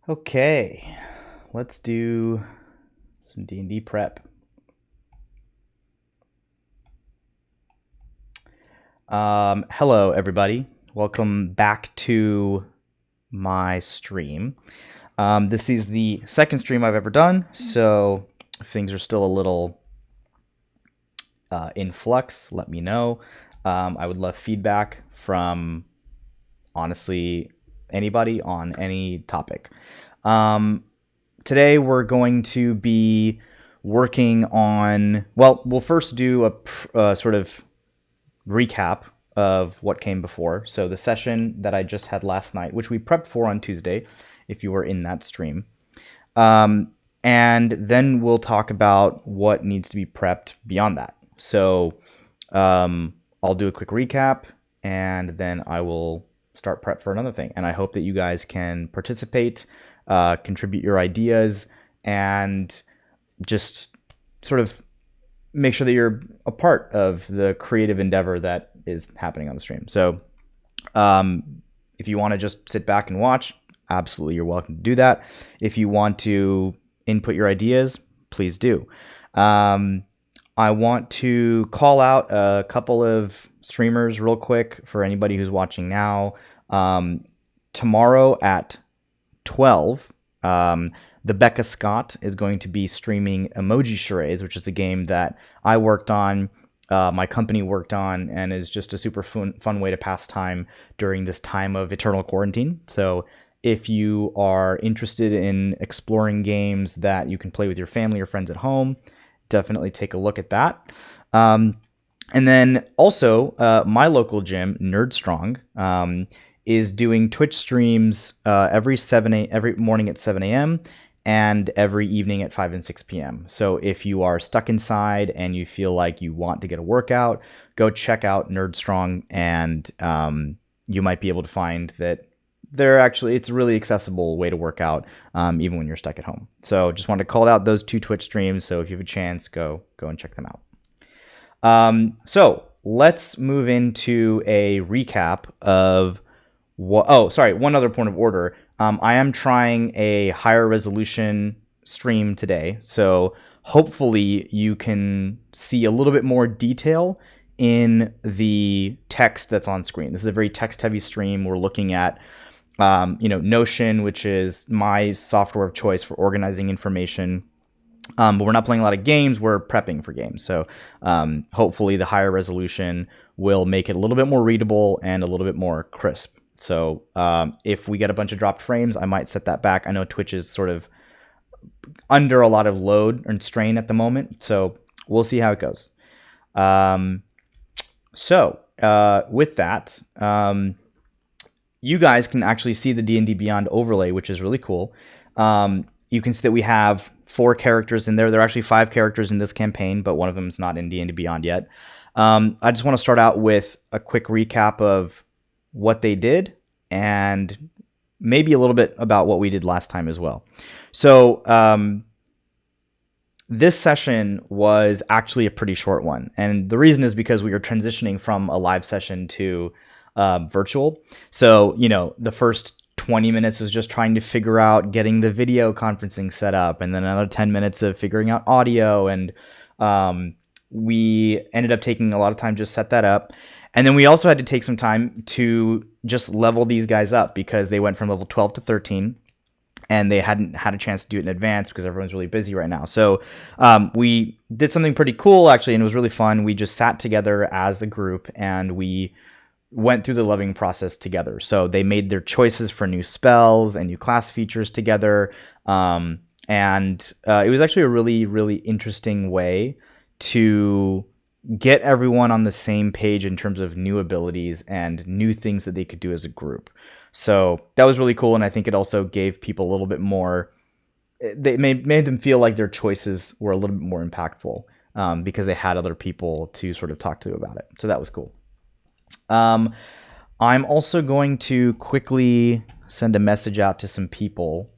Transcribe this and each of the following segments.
Okay, let's do some D&D prep. Hello, everybody. Welcome back to my stream. This is the second stream I've ever done, so if things are still a little in flux, let me know. I would love feedback from, honestly, anybody on any topic. Today we're going to be working on, well, we'll first do a sort of recap of what came before. So the session that I just had last night, which we prepped for on Tuesday, if you were in that stream. And then we'll talk about what needs to be prepped beyond that. So I'll do a quick recap, and then I will start prep for another thing. And I hope that you guys can participate, contribute your ideas, and just sort of make sure that you're a part of the creative endeavor that is happening on the stream. So if you want to just sit back and watch, absolutely, you're welcome to do that. If you want to input your ideas, please do. I want to call out a couple of streamers real quick for anybody who's watching now. Tomorrow at 12, the Becca Scott is going to be streaming Emoji Charades, which is a game that I worked on, my company worked on, and is just a super fun way to pass time during this time of eternal quarantine. So if you are interested in exploring games that you can play with your family or friends at home, definitely take a look at that. And then also, my local gym, Nerd Strong, is doing Twitch streams every morning at 7 a.m. and every evening at 5 and 6 p.m. So if you are stuck inside and you feel like you want to get a workout, go check out Nerd Strong, and you might be able to find that it's a really accessible way to work out, even when you're stuck at home. So just wanted to call out those two Twitch streams. So if you have a chance, go and check them out. So let's move into a recap of what. Oh, sorry. One other point of order. I am trying a higher resolution stream today, so hopefully you can see a little bit more detail in the text that's on screen. This is a very text-heavy stream. We're looking at Notion, which is my software of choice for organizing information. But we're not playing a lot of games. We're prepping for games. So hopefully the higher resolution will make it a little bit more readable and a little bit more crisp. So if we get a bunch of dropped frames, I might set that back. I know Twitch is sort of under a lot of load and strain at the moment. So we'll see how it goes. With that, you guys can actually see the D&D Beyond overlay, which is really cool. You can see that we have 4 characters in there. There are actually 5 characters in this campaign, but one of them is not in D&D Beyond yet. I just want to start out with a quick recap of what they did and maybe a little bit about what we did last time as well. So this session was actually a pretty short one. And the reason is because we were transitioning from a live session to virtual. So, the first 20 minutes is just trying to figure out getting the video conferencing set up, and then another 10 minutes of figuring out audio. And we ended up taking a lot of time just set that up. And then we also had to take some time to just level these guys up because they went from level 12 to 13. And they hadn't had a chance to do it in advance because everyone's really busy right now. So we did something pretty cool, actually, and it was really fun. We just sat together as a group and we went through the leveling process together. So they made their choices for new spells and new class features together. And it was actually a really, really interesting way to get everyone on the same page in terms of new abilities and new things that they could do as a group. So that was really cool. And I think it also gave people a little bit more, they made them feel like their choices were a little bit more impactful because they had other people to sort of talk to about it. So that was cool. I'm also going to quickly send a message out to some people.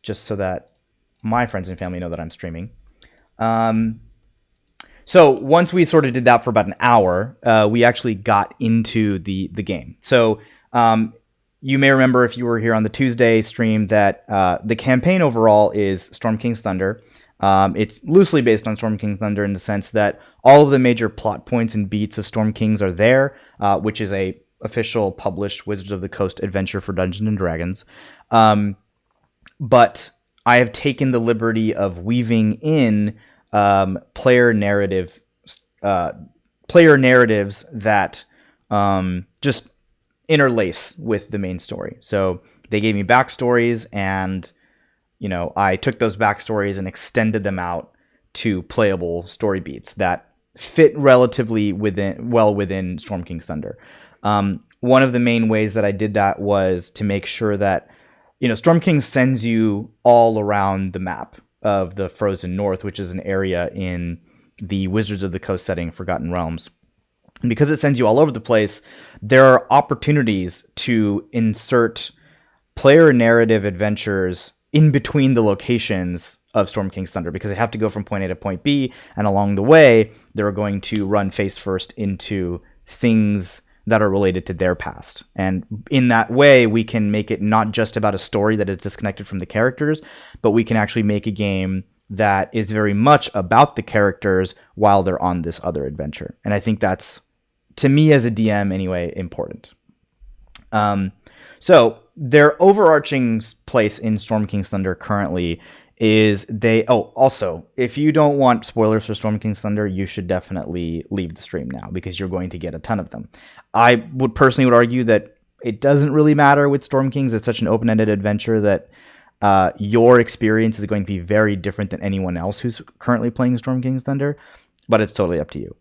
Just so that my friends and family know that I'm streaming. So once we sort of did that for about an hour, we actually got into the game. So you may remember if you were here on the Tuesday stream that the campaign overall is Storm King's Thunder. It's loosely based on Storm King's Thunder in the sense that all of the major plot points and beats of Storm Kings are there, which is a official published Wizards of the Coast adventure for Dungeons and Dragons. But I have taken the liberty of weaving in player narratives that just interlace with the main story. So they gave me backstories, and I took those backstories and extended them out to playable story beats that fit relatively within Storm King's Thunder. One of the main ways that I did that was to make sure that Storm King sends you all around the map of the Frozen North, which is an area in the Wizards of the Coast setting, Forgotten Realms. And because it sends you all over the place, there are opportunities to insert player narrative adventures in between the locations of Storm King's Thunder, because they have to go from point A to point B, and along the way, they're going to run face first into things that are related to their past. And in that way, we can make it not just about a story that is disconnected from the characters, but we can actually make a game that is very much about the characters while they're on this other adventure. And I think that's, to me as a DM anyway, important. So their overarching place in Storm King's Thunder currently is also, if you don't want spoilers for Storm King's Thunder, you should definitely leave the stream now, because you're going to get a ton of them. I would personally argue that it doesn't really matter with Storm Kings. It's such an open-ended adventure that your experience is going to be very different than anyone else who's currently playing Storm King's Thunder, but it's totally up to you.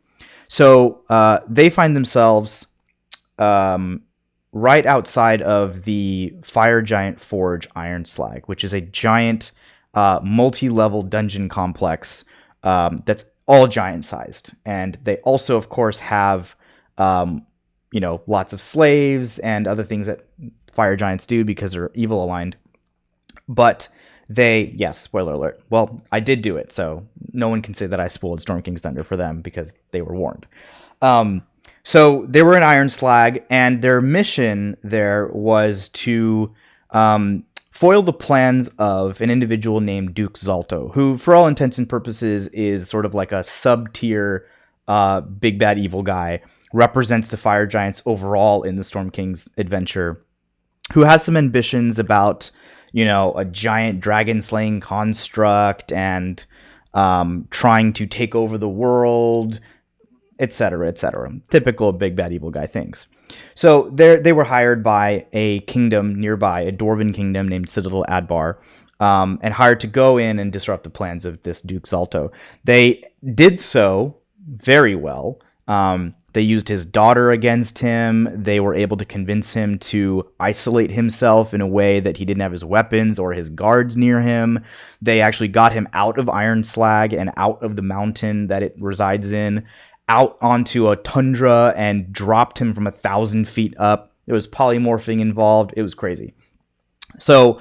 So they find themselves right outside of the Fire Giant Forge Iron Slag, which is a giant multi-level dungeon complex that's all giant-sized. And they also, of course, have lots of slaves and other things that fire giants do because they're evil aligned. But spoiler alert. Well, I did do it, so no one can say that I spoiled Storm King's Thunder for them because they were warned. So they were in Iron Slag, and their mission there was to foil the plans of an individual named Duke Zalto, who, for all intents and purposes, is sort of like a sub-tier big bad evil guy, represents the fire giants overall in the Storm King's adventure, who has some ambitions about, a giant dragon slaying construct and trying to take over the world, etc., etc. Typical big bad evil guy things. So they were hired by a kingdom nearby, a dwarven kingdom named Citadel Adbar, and hired to go in and disrupt the plans of this Duke Zalto. They did so very well. They used his daughter against him. They were able to convince him to isolate himself in a way that he didn't have his weapons or his guards near him. They actually got him out of Iron Slag and out of the mountain that it resides in, out onto a tundra, and dropped him from 1,000 feet up. There was polymorphing involved. It was crazy. So,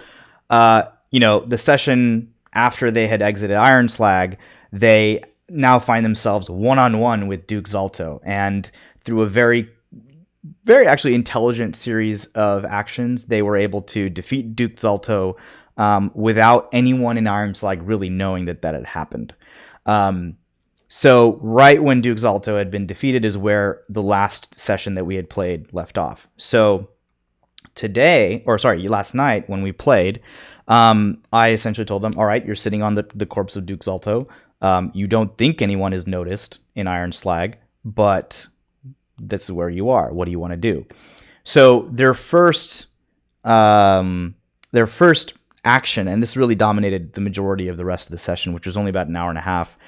the session after they had exited Iron Slag, they now find themselves one-on-one with Duke Zalto, and through a very, very actually intelligent series of actions, they were able to defeat Duke Zalto without anyone in Iron Slag really knowing that had happened. So right when Duke Zalto had been defeated is where the last session that we had played left off. So last night when we played, I essentially told them, all right, you're sitting on the corpse of Duke Zalto. You don't think anyone has noticed in Iron Slag, but this is where you are. What do you want to do? So their first action, and this really dominated the majority of the rest of the session, which was only about an hour and a half.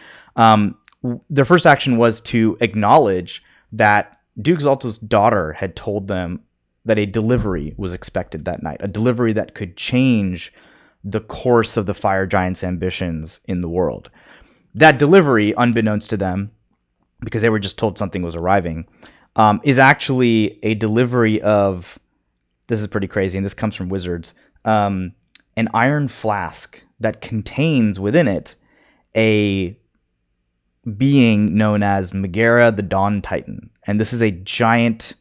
Their first action was to acknowledge that Duke Zalto's daughter had told them that a delivery was expected that night, a delivery that could change the course of the fire giants' ambitions in the world. That delivery, unbeknownst to them, because they were just told something was arriving, is actually a delivery of, this is pretty crazy, and this comes from Wizards, an iron flask that contains within it a being known as Megara the Dawn Titan. And this is a giant,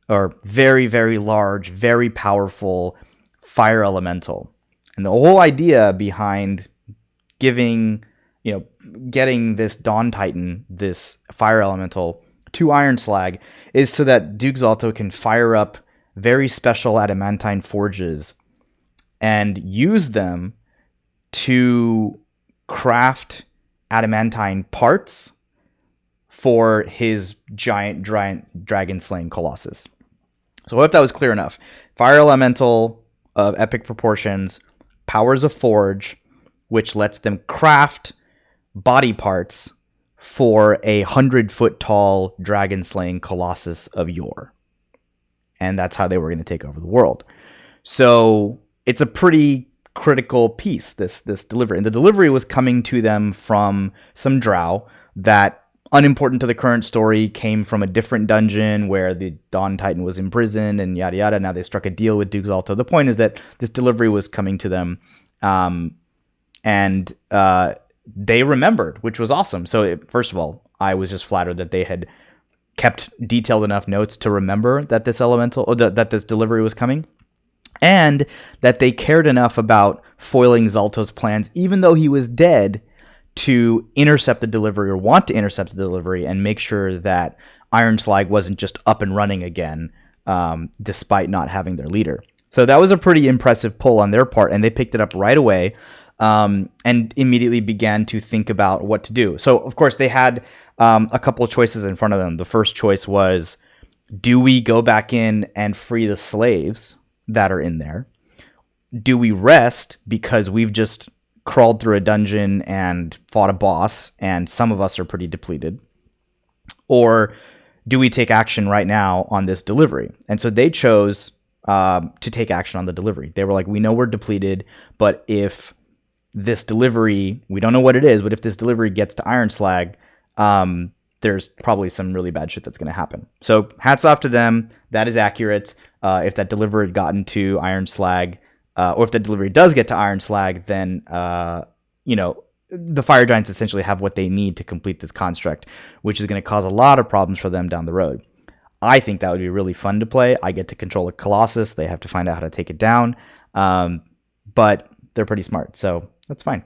or very, very large, very powerful fire elemental. And the whole idea behind getting this Dawn Titan, this fire elemental, to Iron Slag is so that Duke Zalto can fire up very special adamantine forges and use them to craft adamantine parts for his giant dragon slaying colossus. So I hope that was clear enough. Fire elemental of epic proportions powers a forge, which lets them craft body parts for 100-foot tall dragon slaying colossus of yore. And that's how they were going to take over the world. So it's a pretty critical piece, this delivery. And the delivery was coming to them from some Drow that, unimportant to the current story, came from a different dungeon where the Dawn Titan was imprisoned and yada yada. Now they struck a deal with Duke Zalto. The point is that this delivery was coming to them, and they remembered, which was awesome. So first of all, I was just flattered that they had kept detailed enough notes to remember that this that this delivery was coming, and that they cared enough about foiling Zalto's plans, even though he was dead, to intercept the delivery, or want to intercept the delivery, and make sure that Iron Slag wasn't just up and running again, despite not having their leader. So that was a pretty impressive pull on their part, and they picked it up right away, and immediately began to think about what to do. So, of course, they had a couple of choices in front of them. The first choice was, do we go back in and free the slaves that are in there? Do we rest because we've just crawled through a dungeon and fought a boss, and some of us are pretty depleted? Or do we take action right now on this delivery? And so they chose to take action on the delivery. They were like, we know we're depleted, but if this delivery, we don't know what it is, but if this delivery gets to Iron Slag, there's probably some really bad shit that's going to happen. So hats off to them. That is accurate. If that delivery had gotten to Iron Slag, or if the delivery does get to Iron Slag, then, the Fire Giants essentially have what they need to complete this construct, which is going to cause a lot of problems for them down the road. I think that would be really fun to play. I get to control a Colossus. They have to find out how to take it down. But they're pretty smart, so that's fine.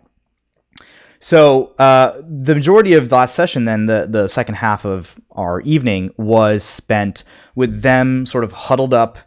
So the majority of the last session, then, the second half of our evening, was spent with them sort of huddled up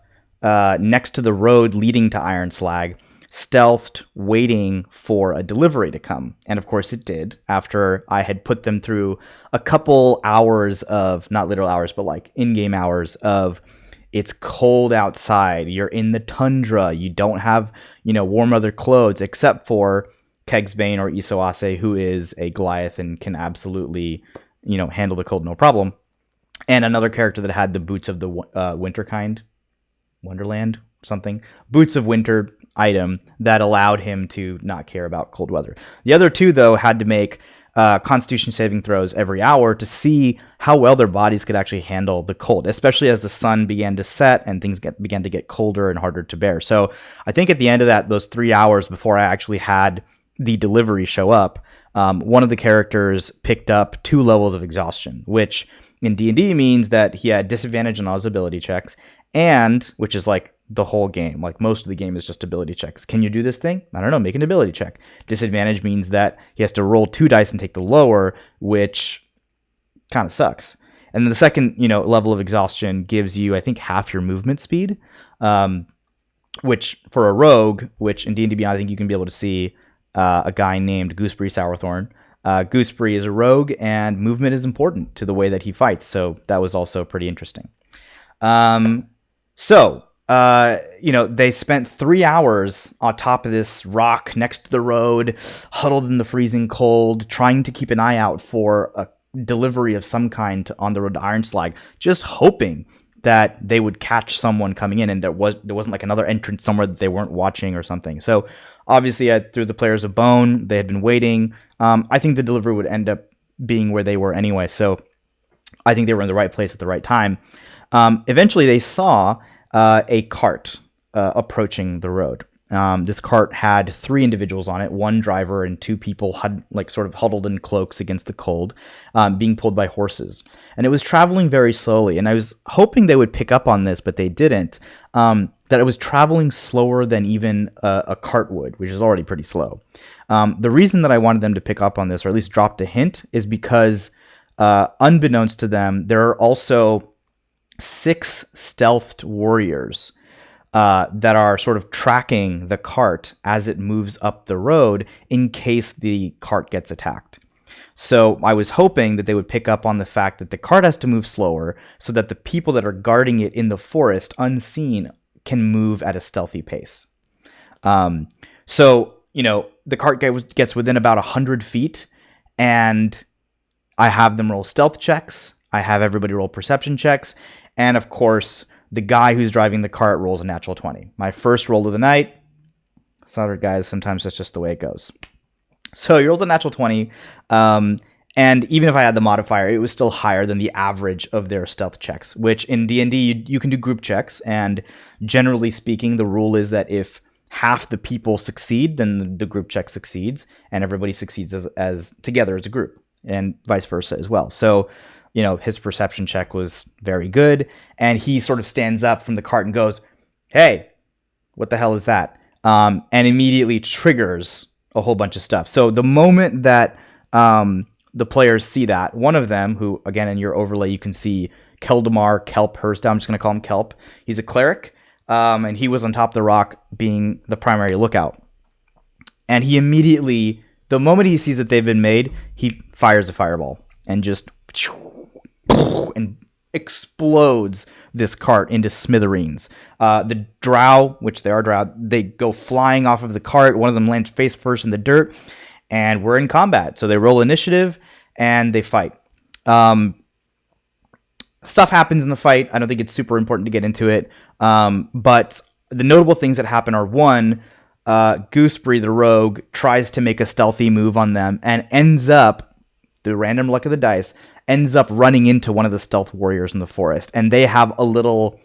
next to the road leading to Iron Slag, stealthed, waiting for a delivery to come. And of course it did, after I had put them through a couple hours of, not literal hours, but like in-game hours of, it's cold outside, you're in the tundra, you don't have, warm other clothes, except for Kegsbane or Isoase, who is a Goliath and can absolutely, handle the cold no problem. And another character that had the boots of the winter kind, Wonderland, something, boots of winter item that allowed him to not care about cold weather. The other two, though, had to make Constitution saving throws every hour to see how well their bodies could actually handle the cold, especially as the sun began to set and things began to get colder and harder to bear. So I think at the end of those 3 hours before I actually had the delivery show up, one of the characters picked up 2 levels of exhaustion, which in D&D means that he had disadvantage on all his ability checks, and, which is like the whole game, like most of the game is just ability checks. Can you do this thing? I don't know, make an ability check. Disadvantage means that he has to roll 2 dice and take the lower, which kind of sucks. And then the second, level of exhaustion gives you, I think, half your movement speed, which for a rogue, which in D&D Beyond, I think you can be able to see a guy named Gooseberry Sourthorn. Gooseberry is a rogue, and movement is important to the way that he fights, so that was also pretty interesting. They spent 3 hours on top of this rock next to the road, huddled in the freezing cold, trying to keep an eye out for a delivery of some kind on the road to Iron Slag, just hoping that they would catch someone coming in, and there wasn't like another entrance somewhere that they weren't watching or something. So obviously, I threw the players a bone. They had been waiting. I think the delivery would end up being where they were anyway, so I think they were in the right place at the right time. Eventually, they saw a cart approaching the road. This cart had 3 individuals on it, 1 driver and 2 people sort of huddled in cloaks against the cold, being pulled by horses. And it was traveling very slowly. And I was hoping they would pick up on this, but they didn't. That it was traveling slower than even a cart would, which is already pretty slow. The reason that I wanted them to pick up on this, or at least drop the hint, is because unbeknownst to them, there are also 6 stealthed warriors that are sort of tracking the cart as it moves up the road in case the cart gets attacked. So I was hoping that they would pick up on the fact that the cart has to move slower so that the people that are guarding it in the forest unseen can move at a stealthy pace. So, the cart gets within about 100 feet, and I have them roll stealth checks. I have everybody roll perception checks. And of course, the guy who's driving the cart rolls a natural 20. My first roll of the night. Sorry, guys, sometimes that's just the way it goes. So he rolls a natural 20. And even if I had the modifier, it was still higher than the average of their stealth checks, which in D&D, you can do group checks. And generally speaking, the rule is that if half the people succeed, then the group check succeeds, and everybody succeeds as together as a group, and vice versa as well. So, his perception check was very good, and he sort of stands up from the cart and goes, "Hey, what the hell is that?" And immediately triggers a whole bunch of stuff. So the moment that the players see that, one of them, who, again, in your overlay, you can see Keldamar Kelp Herstow. I'm just going to call him Kelp. He's a cleric, and he was on top of the rock being the primary lookout. And he immediately, the moment he sees that they've been made, he fires a fireball and just and explodes this cart into smithereens. The Drow, which they are Drow, they go flying off of the cart. One of them lands face first in the dirt, and we're in combat. So they roll initiative, and they fight. Stuff happens in the fight. I don't think it's super important to get into it. But the notable things that happen are, one, Gooseberry, the rogue, tries to make a stealthy move on them and ends up, the random luck of the dice, ends up running into one of the stealth warriors in the forest. And they have a little,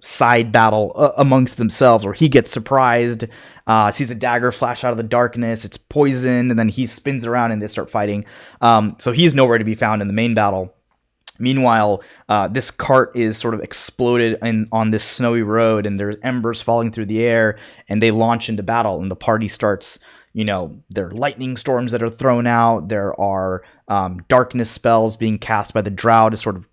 side battle amongst themselves, where he gets surprised, sees a dagger flash out of the darkness, it's poisoned, and then he spins around and they start fighting. So he's nowhere to be found in the main battle. Meanwhile, this cart is sort of exploded on this snowy road, and there's embers falling through the air, and they launch into battle, and the party starts, there are lightning storms that are thrown out. There are darkness spells being cast by the Drow to sort of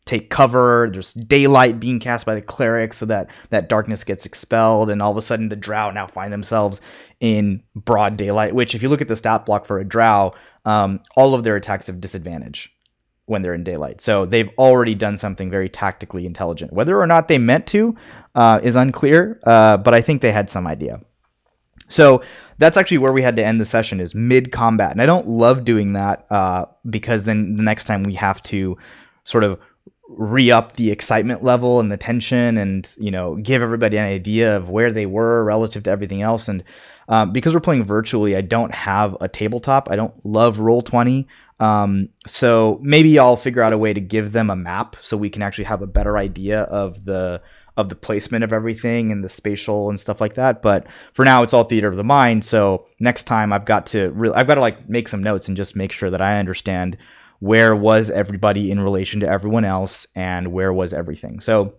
take cover. There's daylight being cast by the cleric so that darkness gets expelled, and all of a sudden the Drow now find themselves in broad daylight, which, if you look at the stat block for a Drow, all of their attacks have disadvantage when they're in daylight. So they've already done something very tactically intelligent. Whether or not they meant to is unclear, but I think they had some idea. So that's actually where we had to end the session, is mid-combat. And I don't love doing that because then the next time we have to sort of re-up the excitement level and the tension and, give everybody an idea of where they were relative to everything else. And because we're playing virtually, I don't have a tabletop. I don't love Roll20. So maybe I'll figure out a way to give them a map so we can actually have a better idea of the placement of everything and the spatial and stuff like that. But for now, it's all theater of the mind. So next time I've got to make some notes and just make sure that I understand where was everybody in relation to everyone else and where was everything. So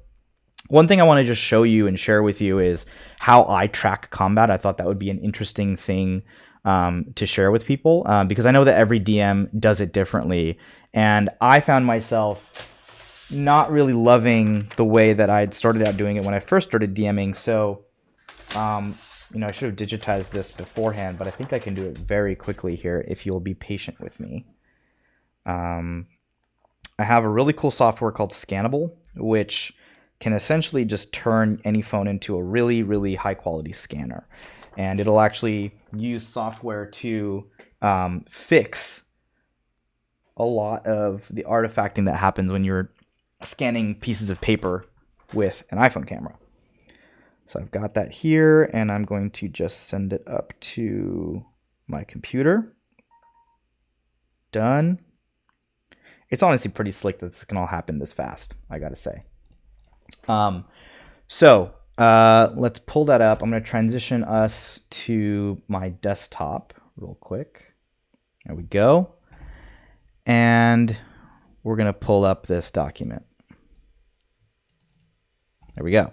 one thing I want to just show you and share with you is how I track combat. I thought that would be an interesting thing to share with people because I know that every DM does it differently. And I found myself not really loving the way that I'd started out doing it when I first started DMing. So, I should have digitized this beforehand, but I think I can do it very quickly here if you'll be patient with me. I have a really cool software called Scannable, which can essentially just turn any phone into a really, really high quality scanner. And it'll actually use software to fix a lot of the artifacting that happens when you're scanning pieces of paper with an iPhone camera. So I've got that here, and I'm going to just send it up to my computer. Done. It's honestly pretty slick that this can all happen this fast, I gotta say. So Let's pull that up. I'm going to transition us to my desktop real quick. There we go. And we're going to pull up this document. There we go.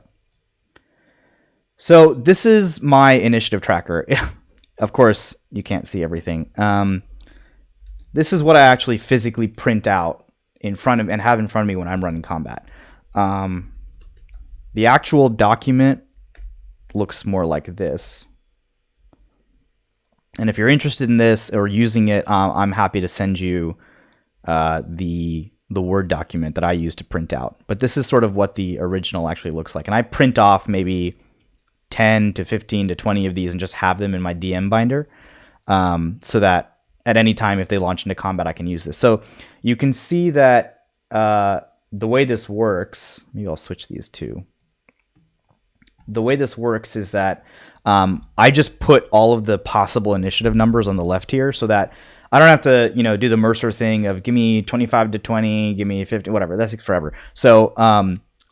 So this is my initiative tracker. Of course, you can't see everything. This is what I actually physically print out in front of and have in front of me when I'm running combat. The actual document looks more like this. And if you're interested in this or using it, I'm happy to send you the Word document that I use to print out. But this is sort of what the original actually looks like. And I print off maybe 10 to 15 to 20 of these and just have them in my DM binder so that at any time if they launch into combat, I can use this. So you can see that the way this works, maybe I'll switch these two. The way this works is that I just put all of the possible initiative numbers on the left here so that I don't have to, do the Mercer thing of give me 25 to 20, give me 50, whatever. That takes forever. So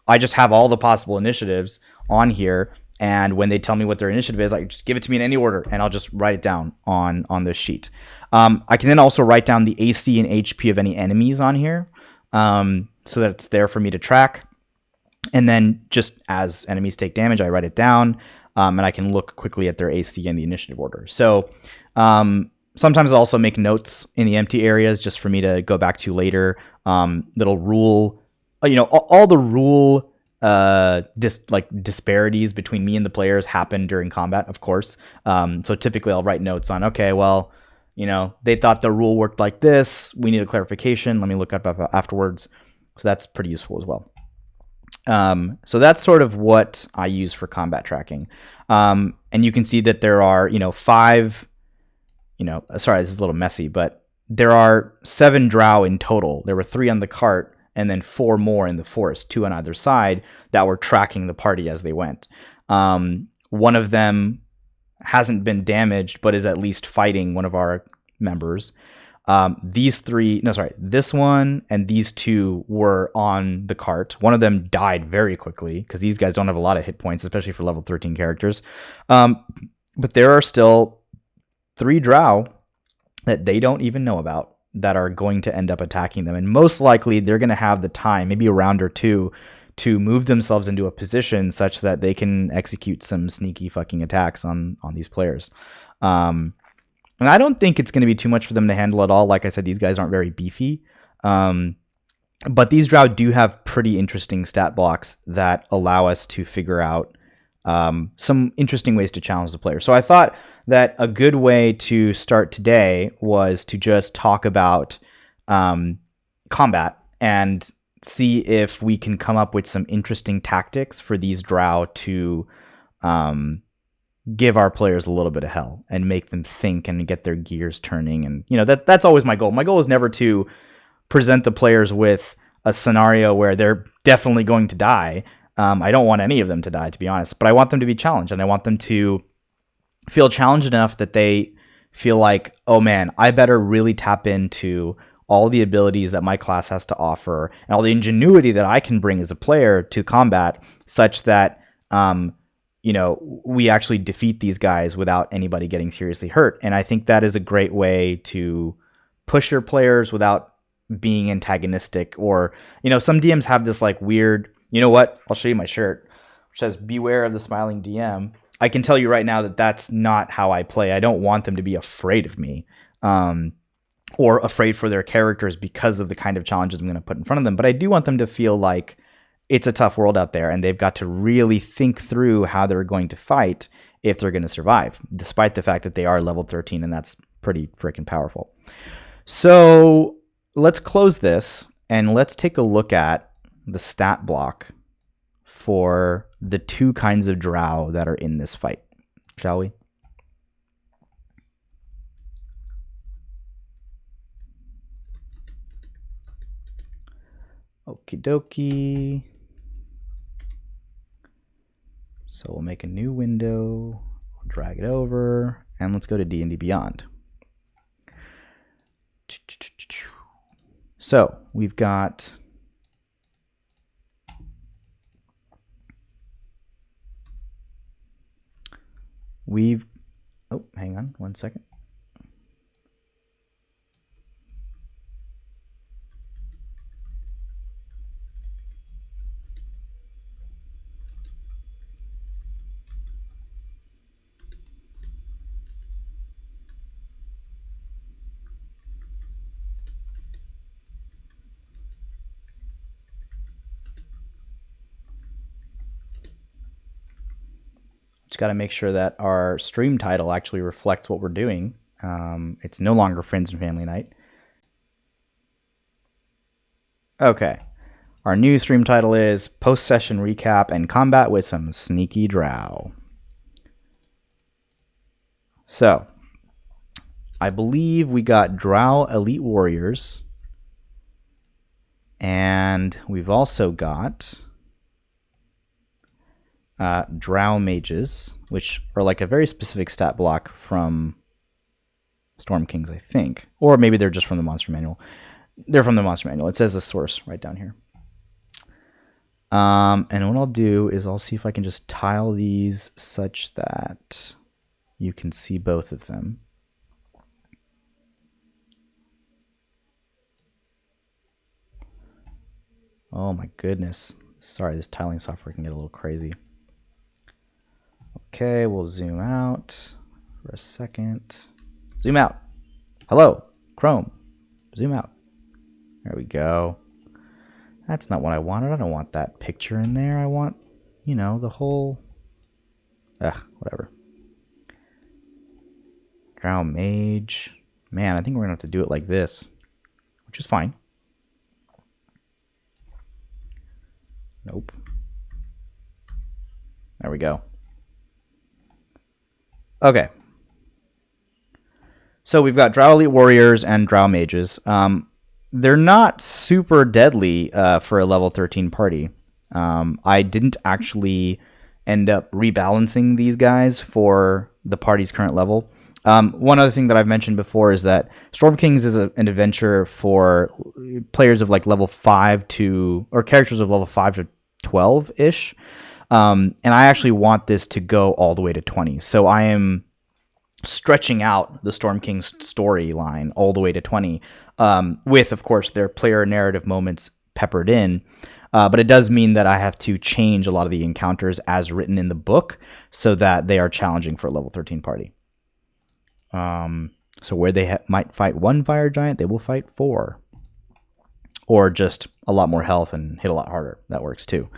I just have all the possible initiatives on here. And when they tell me what their initiative is, I just give it to me in any order, and I'll just write it down on this sheet. I can then also write down the AC and HP of any enemies on here so that it's there for me to track. And then just as enemies take damage, I write it down, and I can look quickly at their AC and the initiative order. So sometimes I'll also make notes in the empty areas just for me to go back to later. Little rule, all the rule disparities between me and the players happen during combat, of course. So typically I'll write notes on, okay, well, they thought the rule worked like this. We need a clarification. Let me look up afterwards. So that's pretty useful as well. So that's sort of what I use for combat tracking. And you can see that there are, 5, sorry, this is a little messy, but there are 7 drow in total. There were 3 on the cart and then 4 more in the forest, 2 on either side that were tracking the party as they went. One of them hasn't been damaged, but is at least fighting one of our members. This one and these 2 were on the cart. One of them died very quickly because these guys don't have a lot of hit points, especially for level 13 characters. But there are still 3 drow that they don't even know about that are going to end up attacking them. And most likely they're going to have the time, maybe a round or 2, to move themselves into a position such that they can execute some sneaky fucking attacks on these players. And I don't think it's going to be too much for them to handle at all. Like I said, these guys aren't very beefy. But these drow do have pretty interesting stat blocks that allow us to figure out some interesting ways to challenge the player. So I thought that a good way to start today was to just talk about combat and see if we can come up with some interesting tactics for these drow to give our players a little bit of hell and make them think and get their gears turning. And that's always my goal. My goal is never to present the players with a scenario where they're definitely going to die. I don't want any of them to die, to be honest, but I want them to be challenged, and I want them to feel challenged enough that they feel like, oh man, I better really tap into all the abilities that my class has to offer and all the ingenuity that I can bring as a player to combat, such that we actually defeat these guys without anybody getting seriously hurt. And I think that is a great way to push your players without being antagonistic. Or, some DMs have this like weird, I'll show you my shirt, which says beware of the smiling DM. I can tell you right now that that's not how I play. I don't want them to be afraid of me or afraid for their characters because of the kind of challenges I'm going to put in front of them. But I do want them to feel like it's a tough world out there, and they've got to really think through how they're going to fight if they're going to survive, despite the fact that they are level 13, and that's pretty freaking powerful. So let's close this, and let's take a look at the stat block for the 2 kinds of drow that are in this fight, shall we? Okie dokie. So we'll make a new window, drag it over, and let's go to D&D Beyond. So we've got Oh, hang on 1 second. Just got to make sure that our stream title actually reflects what we're doing. It's no longer Friends and Family Night. Okay. Our new stream title is Post-Session Recap and Combat with some Sneaky Drow. So, I believe we got Drow Elite Warriors. And we've also got Drow Mages, which are like a very specific stat block from Storm Kings, I think. Or maybe they're just from the Monster Manual. They're from the Monster Manual. It says the source right down here. And what I'll do is I'll see if I can just tile these such that you can see both of them. Oh my goodness. Sorry, this tiling software can get a little crazy. Okay, we'll zoom out for a second. Zoom out. Hello, Chrome. Zoom out. There we go. That's not what I wanted. I don't want that picture in there. I want, you know, the whole... whatever. Drow Mage. Man, I think we're going to have to do it like this, which is fine. Nope. There we go. Okay. So we've got Drow Elite Warriors and Drow Mages. They're not super deadly for a level 13 party. I didn't actually end up rebalancing these guys for the party's current level. One other thing that I've mentioned before is that Storm Kings is an adventure for players of like level 5 to, or characters of level 5 to 12-ish. And I actually want this to go all the way to 20. So I am stretching out the Storm King's storyline all the way to 20, with, of course, their player narrative moments peppered in. But it does mean that I have to change a lot of the encounters as written in the book so that they are challenging for a level 13 party. So where they might fight 1 fire giant, they will fight 4. Or just a lot more health and hit a lot harder. That works too.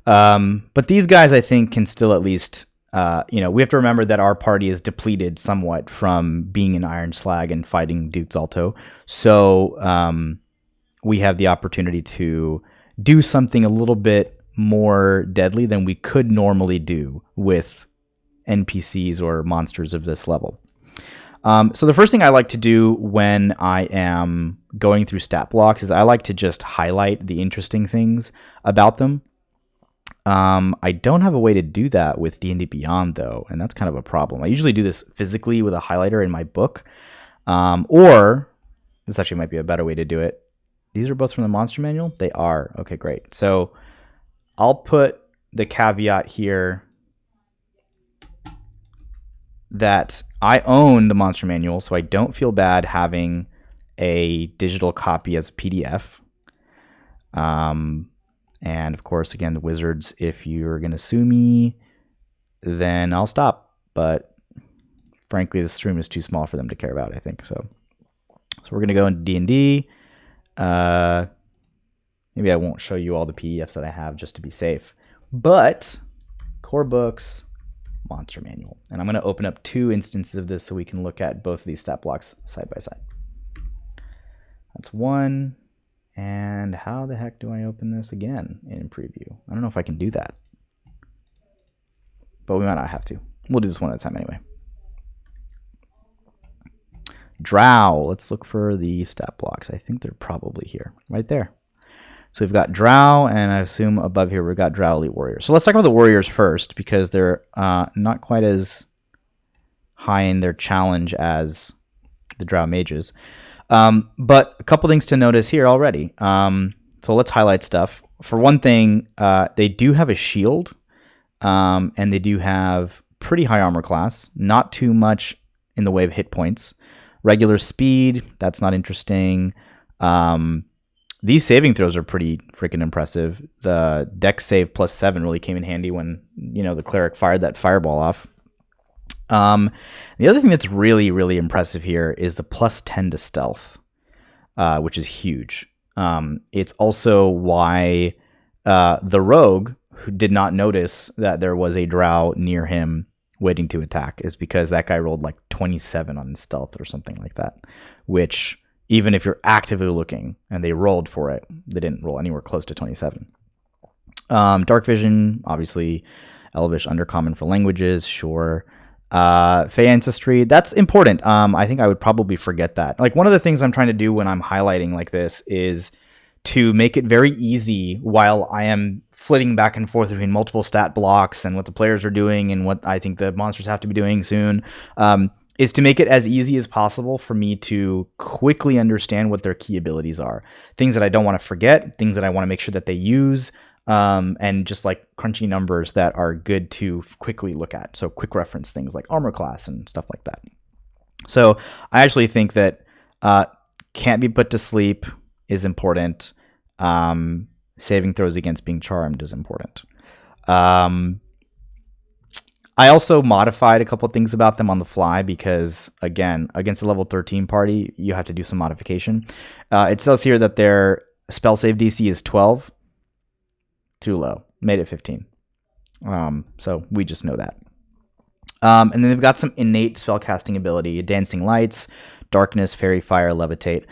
But these guys, I think, can still at least... we have to remember that our party is depleted somewhat from being in Iron Slag and fighting Duke's Alto. So we have the opportunity to do something a little bit more deadly than we could normally do with NPCs or monsters of this level. So the first thing I like to do when I am going through stat blocks is I like to just highlight the interesting things about them. I don't have a way to do that with D&D Beyond, though, and that's kind of a problem. I usually do this physically with a highlighter in my book, or this actually might be a better way to do it. These are both from the Monster Manual? They are. Okay, great. So I'll put the caveat here that I own the Monster Manual, so I don't feel bad having a digital copy as a PDF. And of course, again, the wizards, if you're going to sue me, then I'll stop. But frankly, this stream is too small for them to care about, I think. So we're going to go into D&D. Maybe I won't show you all the PDFs that I have just to be safe. But core books, Monster Manual. And I'm going to open up 2 instances of this so we can look at both of these stat blocks side by side. That's 1. And how the heck do I open this again in preview? I don't know if I can do that. But we might not have to. We'll do this one at a time anyway. Drow. Let's look for the stat blocks. I think they're probably here. Right there. So we've got Drow, and I assume above here we've got Drow Elite Warriors. So let's talk about the Warriors first, because they're not quite as high in their challenge as the Drow Mages. But a couple things to notice here already. So let's highlight stuff. For one thing, they do have a shield, and they do have pretty high armor class, not too much in the way of hit points. Regular speed, that's not interesting. These saving throws are pretty freaking impressive. The dex save +7 really came in handy when, the cleric fired that fireball off. The other thing that's really, really impressive here is the +10 to stealth, which is huge. It's also why the rogue, who did not notice that there was a drow near him waiting to attack, is because that guy rolled like 27 on stealth or something like that, which, even if you're actively looking and they rolled for it, they didn't roll anywhere close to 27. Dark vision, obviously. Elvish undercommon for languages, sure. Fey ancestry, that's important. I think I would probably forget that. Like, one of the things I'm trying to do when I'm highlighting like this is to make it very easy while I am flitting back and forth between multiple stat blocks and what the players are doing and what I think the monsters have to be doing soon, is to make it as easy as possible for me to quickly understand what their key abilities are. Things that I don't want to forget, things that I want to make sure that they use, and just like crunchy numbers that are good to quickly look at. So quick reference things like armor class and stuff like that. So I actually think that can't be put to sleep is important. Saving throws against being charmed is important. I also modified a couple of things about them on the fly because, again, against a level 13 party, you have to do some modification. It says here that their spell save DC is 12. Too low. Made it 15. So we just know that. And then they've got some innate spellcasting ability: Dancing Lights, Darkness, Fairy Fire, Levitate.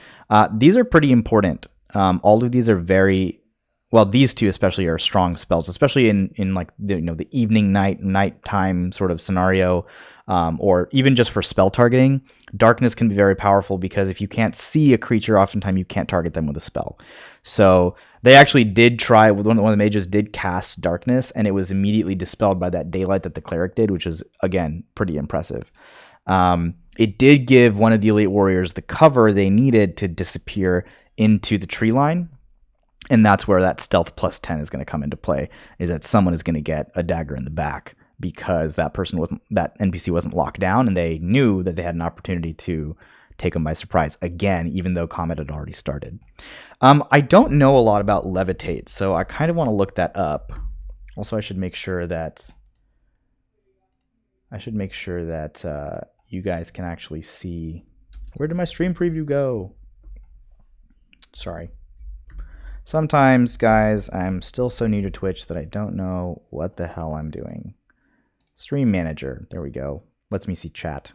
These are pretty important. All of these are very... Well, these two especially are strong spells, especially in like the evening, nighttime sort of scenario, or even just for spell targeting. Darkness can be very powerful because if you can't see a creature, oftentimes you can't target them with a spell. So they actually did try. One of the mages did cast Darkness, and it was immediately dispelled by that daylight that the cleric did, which is, again, pretty impressive. It did give one of the elite warriors the cover they needed to disappear into the tree line. And that's where that stealth +10 is going to come into play, is that someone is going to get a dagger in the back because that NPC wasn't locked down, and they knew that they had an opportunity to take them by surprise, again, even though combat had already started. I don't know a lot about Levitate, so I kind of want to look that up. Also, I should make sure that you guys can actually see. Where did my stream preview go? Sorry. Sometimes, guys, I'm still so new to Twitch that I don't know what the hell I'm doing. Stream Manager. There we go. Lets me see chat.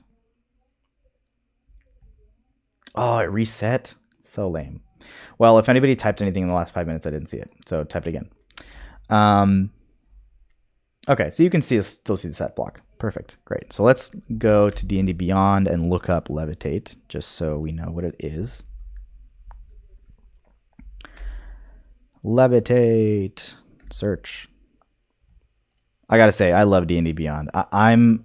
Oh, it reset? So lame. Well, if anybody typed anything in the last 5 minutes, I didn't see it. So type it again. Okay, so you can still see the set block. Perfect. Great. So let's go to D&D Beyond and look up Levitate, just so we know what it is. Levitate. Search. I gotta say, I love D&D Beyond. I'm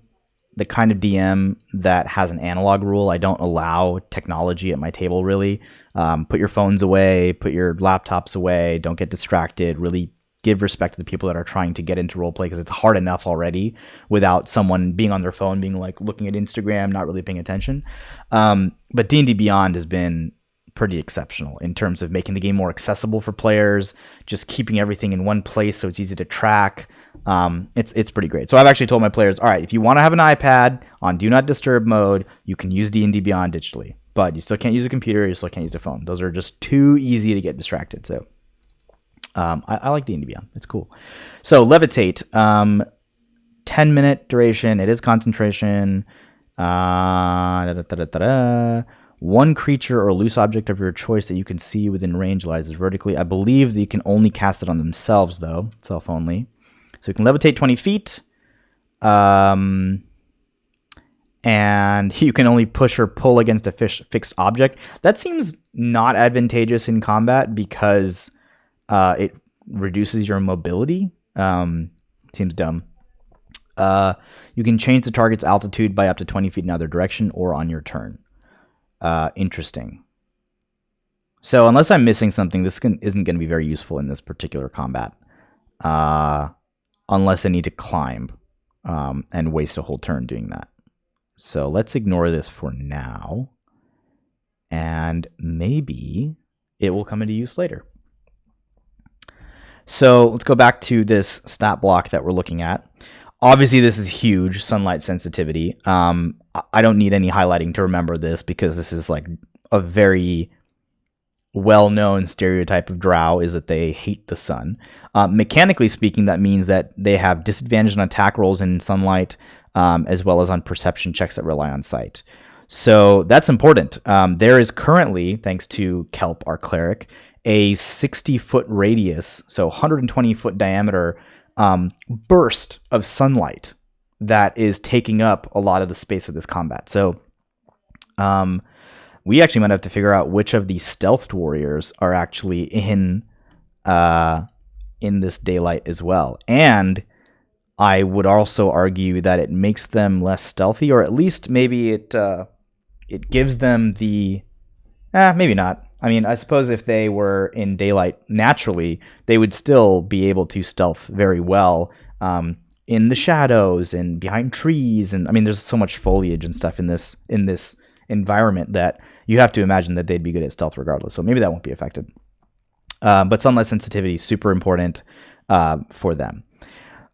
the kind of DM that has an analog rule. I don't allow technology at my table, really. Put your phones away. Put your laptops away. Don't get distracted. Really give respect to the people that are trying to get into roleplay, because it's hard enough already without someone being on their phone, being like looking at Instagram, not really paying attention. But D&D Beyond has been pretty exceptional in terms of making the game more accessible for players, just keeping everything in one place so it's easy to track. It's pretty great. So I've actually told my players, all right, if you want to have an iPad on Do Not Disturb mode, you can use D&D Beyond digitally, but you still can't use a computer, you still can't use a phone. Those are just too easy to get distracted. So I like D&D Beyond. It's cool. So Levitate, 10-minute duration. It is concentration. One creature or loose object of your choice that you can see within range lies vertically. I believe that you can only cast it on themselves, though. Self only. So you can levitate 20 feet. And you can only push or pull against a fixed object. That seems not advantageous in combat because it reduces your mobility. Seems dumb. You can change the target's altitude by up to 20 feet in either direction or on your turn. Interesting. So unless I'm missing something, this isn't going to be very useful in this particular combat. Unless I need to climb. and waste a whole turn doing that. So let's ignore this for now, and maybe it will come into use later. So let's go back to this stat block that we're looking at. Obviously, this is huge, sunlight sensitivity. I don't need any highlighting to remember this because this is like a very well-known stereotype of Drow is that they hate the sun. Mechanically speaking, that means that they have disadvantage on attack rolls in sunlight, as well as on perception checks that rely on sight. So that's important. There is currently, thanks to Kelp, our cleric, a 60-foot radius, so 120-foot diameter burst of sunlight that is taking up a lot of the space of this combat. So we actually might have to figure out which of these stealthed warriors are actually in this daylight as well. And I would also argue that it makes them less stealthy, or at least maybe it gives them the maybe not. I mean, I suppose if they were in daylight naturally, they would still be able to stealth very well in the shadows and behind trees. And I mean, there's so much foliage and stuff in this environment that you have to imagine that they'd be good at stealth regardless. So maybe that won't be affected. But sunlight sensitivity is super important for them.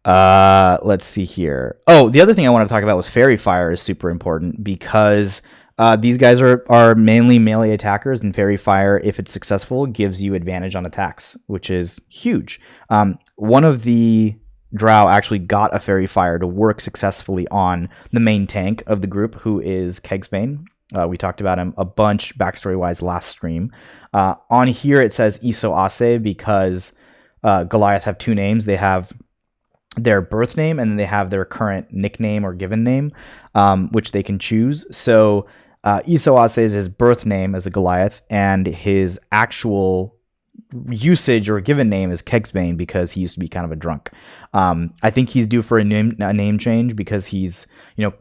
Let's see here. Oh, the other thing I want to talk about was Fairy Fire is super important because these guys are mainly melee attackers, and Fairy Fire, if it's successful, gives you advantage on attacks, which is huge. One of the Drow actually got a Fairy Fire to work successfully on the main tank of the group, who is Kegsbane. We talked about him a bunch backstory-wise last stream. On here it says Iso Ase because Goliath have two names. They have their birth name and then they have their current nickname or given name, which they can choose. So Iso Ase is his birth name as a Goliath, and his actual usage or given name is Kegsbane because he used to be kind of a drunk. I think he's due for a name change because he's,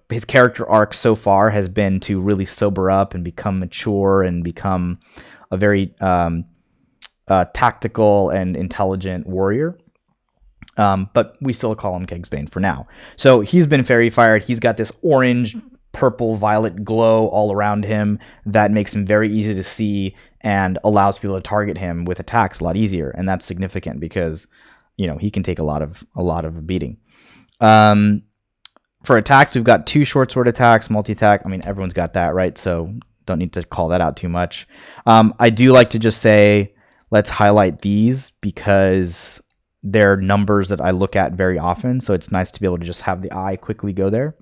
his character arc so far has been to really sober up and become mature and become a very tactical and intelligent warrior. But we still call him Kegsbane for now. So he's been fairy fired. He's got this orange, purple, violet glow all around him that makes him very easy to see and allows people to target him with attacks a lot easier. And that's significant because, he can take a lot of beating. For attacks, we've got 2 short sword attacks, multi-attack. I mean, everyone's got that, right? So don't need to call that out too much. I do like to just say, let's highlight these because they're numbers that I look at very often. So it's nice to be able to just have the eye quickly go there.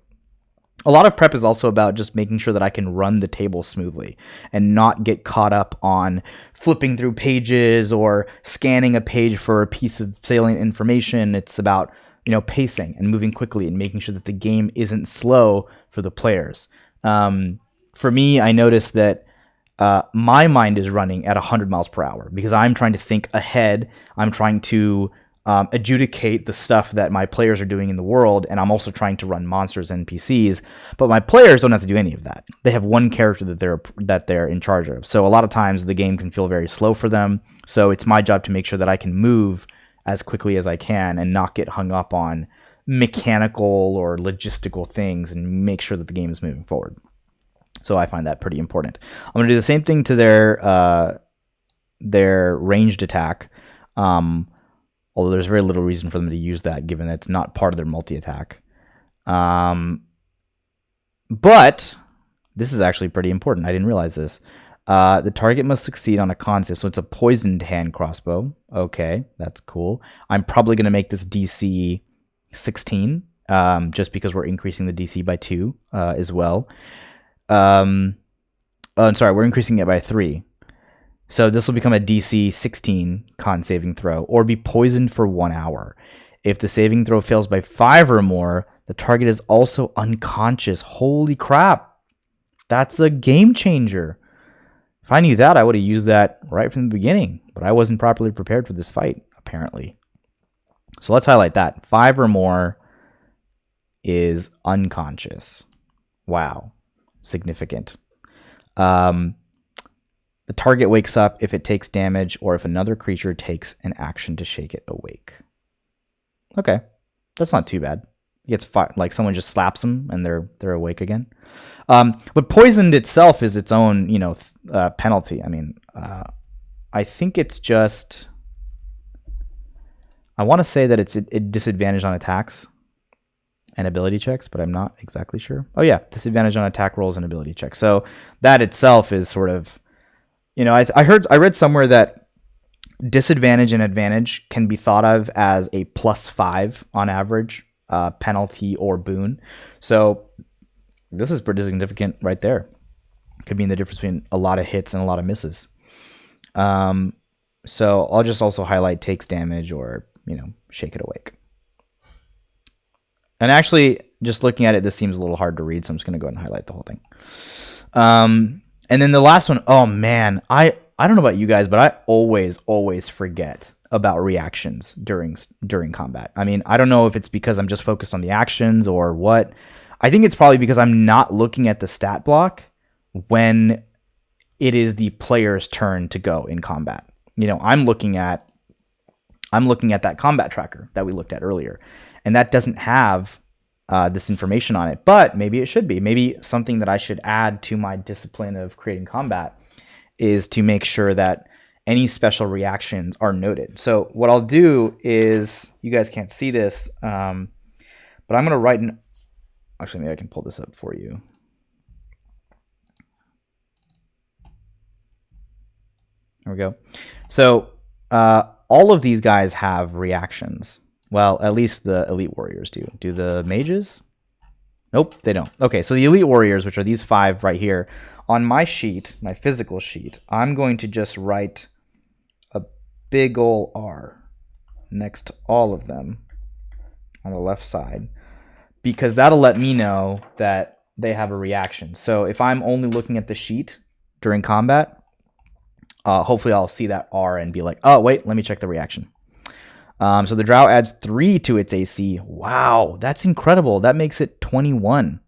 A lot of prep is also about just making sure that I can run the table smoothly and not get caught up on flipping through pages or scanning a page for a piece of salient information. It's about, pacing and moving quickly and making sure that the game isn't slow for the players. For me, I noticed that my mind is running at 100 miles per hour because I'm trying to think ahead. I'm trying to adjudicate the stuff that my players are doing in the world, and I'm also trying to run monsters and NPCs, but my players don't have to do any of that. They have one character that they're in charge of. So a lot of times the game can feel very slow for them. So it's my job to make sure that I can move as quickly as I can and not get hung up on mechanical or logistical things and make sure that the game is moving forward. So I find that pretty important. I'm going to do the same thing to their ranged attack. Although there's very little reason for them to use that, given that it's not part of their multi-attack. But this is actually pretty important. I didn't realize this. The target must succeed on a con save, so it's a poisoned hand crossbow. Okay, that's cool. I'm probably going to make this DC 16, just because we're increasing the DC by 2 as well. I'm sorry, we're increasing it by 3. So this will become a DC 16 con saving throw, or be poisoned for 1 hour. If the saving throw fails by 5 or more, the target is also unconscious. Holy crap. That's a game changer. If I knew that, I would have used that right from the beginning, but I wasn't properly prepared for this fight, apparently. So let's highlight that. 5 or more is unconscious. Wow. Significant. The target wakes up if it takes damage or if another creature takes an action to shake it awake. Okay, that's not too bad. He gets like someone just slaps them and they're awake again. But poisoned itself is its own, penalty. I mean, I think it's just. I want to say that it's a disadvantage on attacks and ability checks, but I'm not exactly sure. Oh yeah, disadvantage on attack rolls and ability checks. So that itself is sort of, I read somewhere that disadvantage and advantage can be thought of as a +5 on average penalty or boon. So this is pretty significant right there. Could mean the difference between a lot of hits and a lot of misses. So I'll just also highlight takes damage or, shake it awake. And actually, just looking at it, this seems a little hard to read, so I'm just going to go ahead and highlight the whole thing. And then the last one, oh man, I don't know about you guys, but I always forget about reactions during combat. I mean, I don't know if it's because I'm just focused on the actions or what. I think it's probably because I'm not looking at the stat block when it is the player's turn to go in combat. I'm looking at that combat tracker that we looked at earlier, and that doesn't have this information on it, but maybe it should be. Maybe something that I should add to my discipline of creating combat is to make sure that any special reactions are noted. So what I'll do is, you guys can't see this, but I'm going to write actually, maybe I can pull this up for you. There we go. So all of these guys have reactions. Well, at least the elite warriors do. Do the mages? Nope, they don't. Okay, so the elite warriors, which are these 5 right here, on my sheet, my physical sheet, I'm going to just write a big ol' R next to all of them on the left side, because that'll let me know that they have a reaction. So if I'm only looking at the sheet during combat, hopefully I'll see that R and be like, oh, wait, let me check the reaction. So the Drow adds 3 to its AC. Wow, that's incredible. That makes it 21.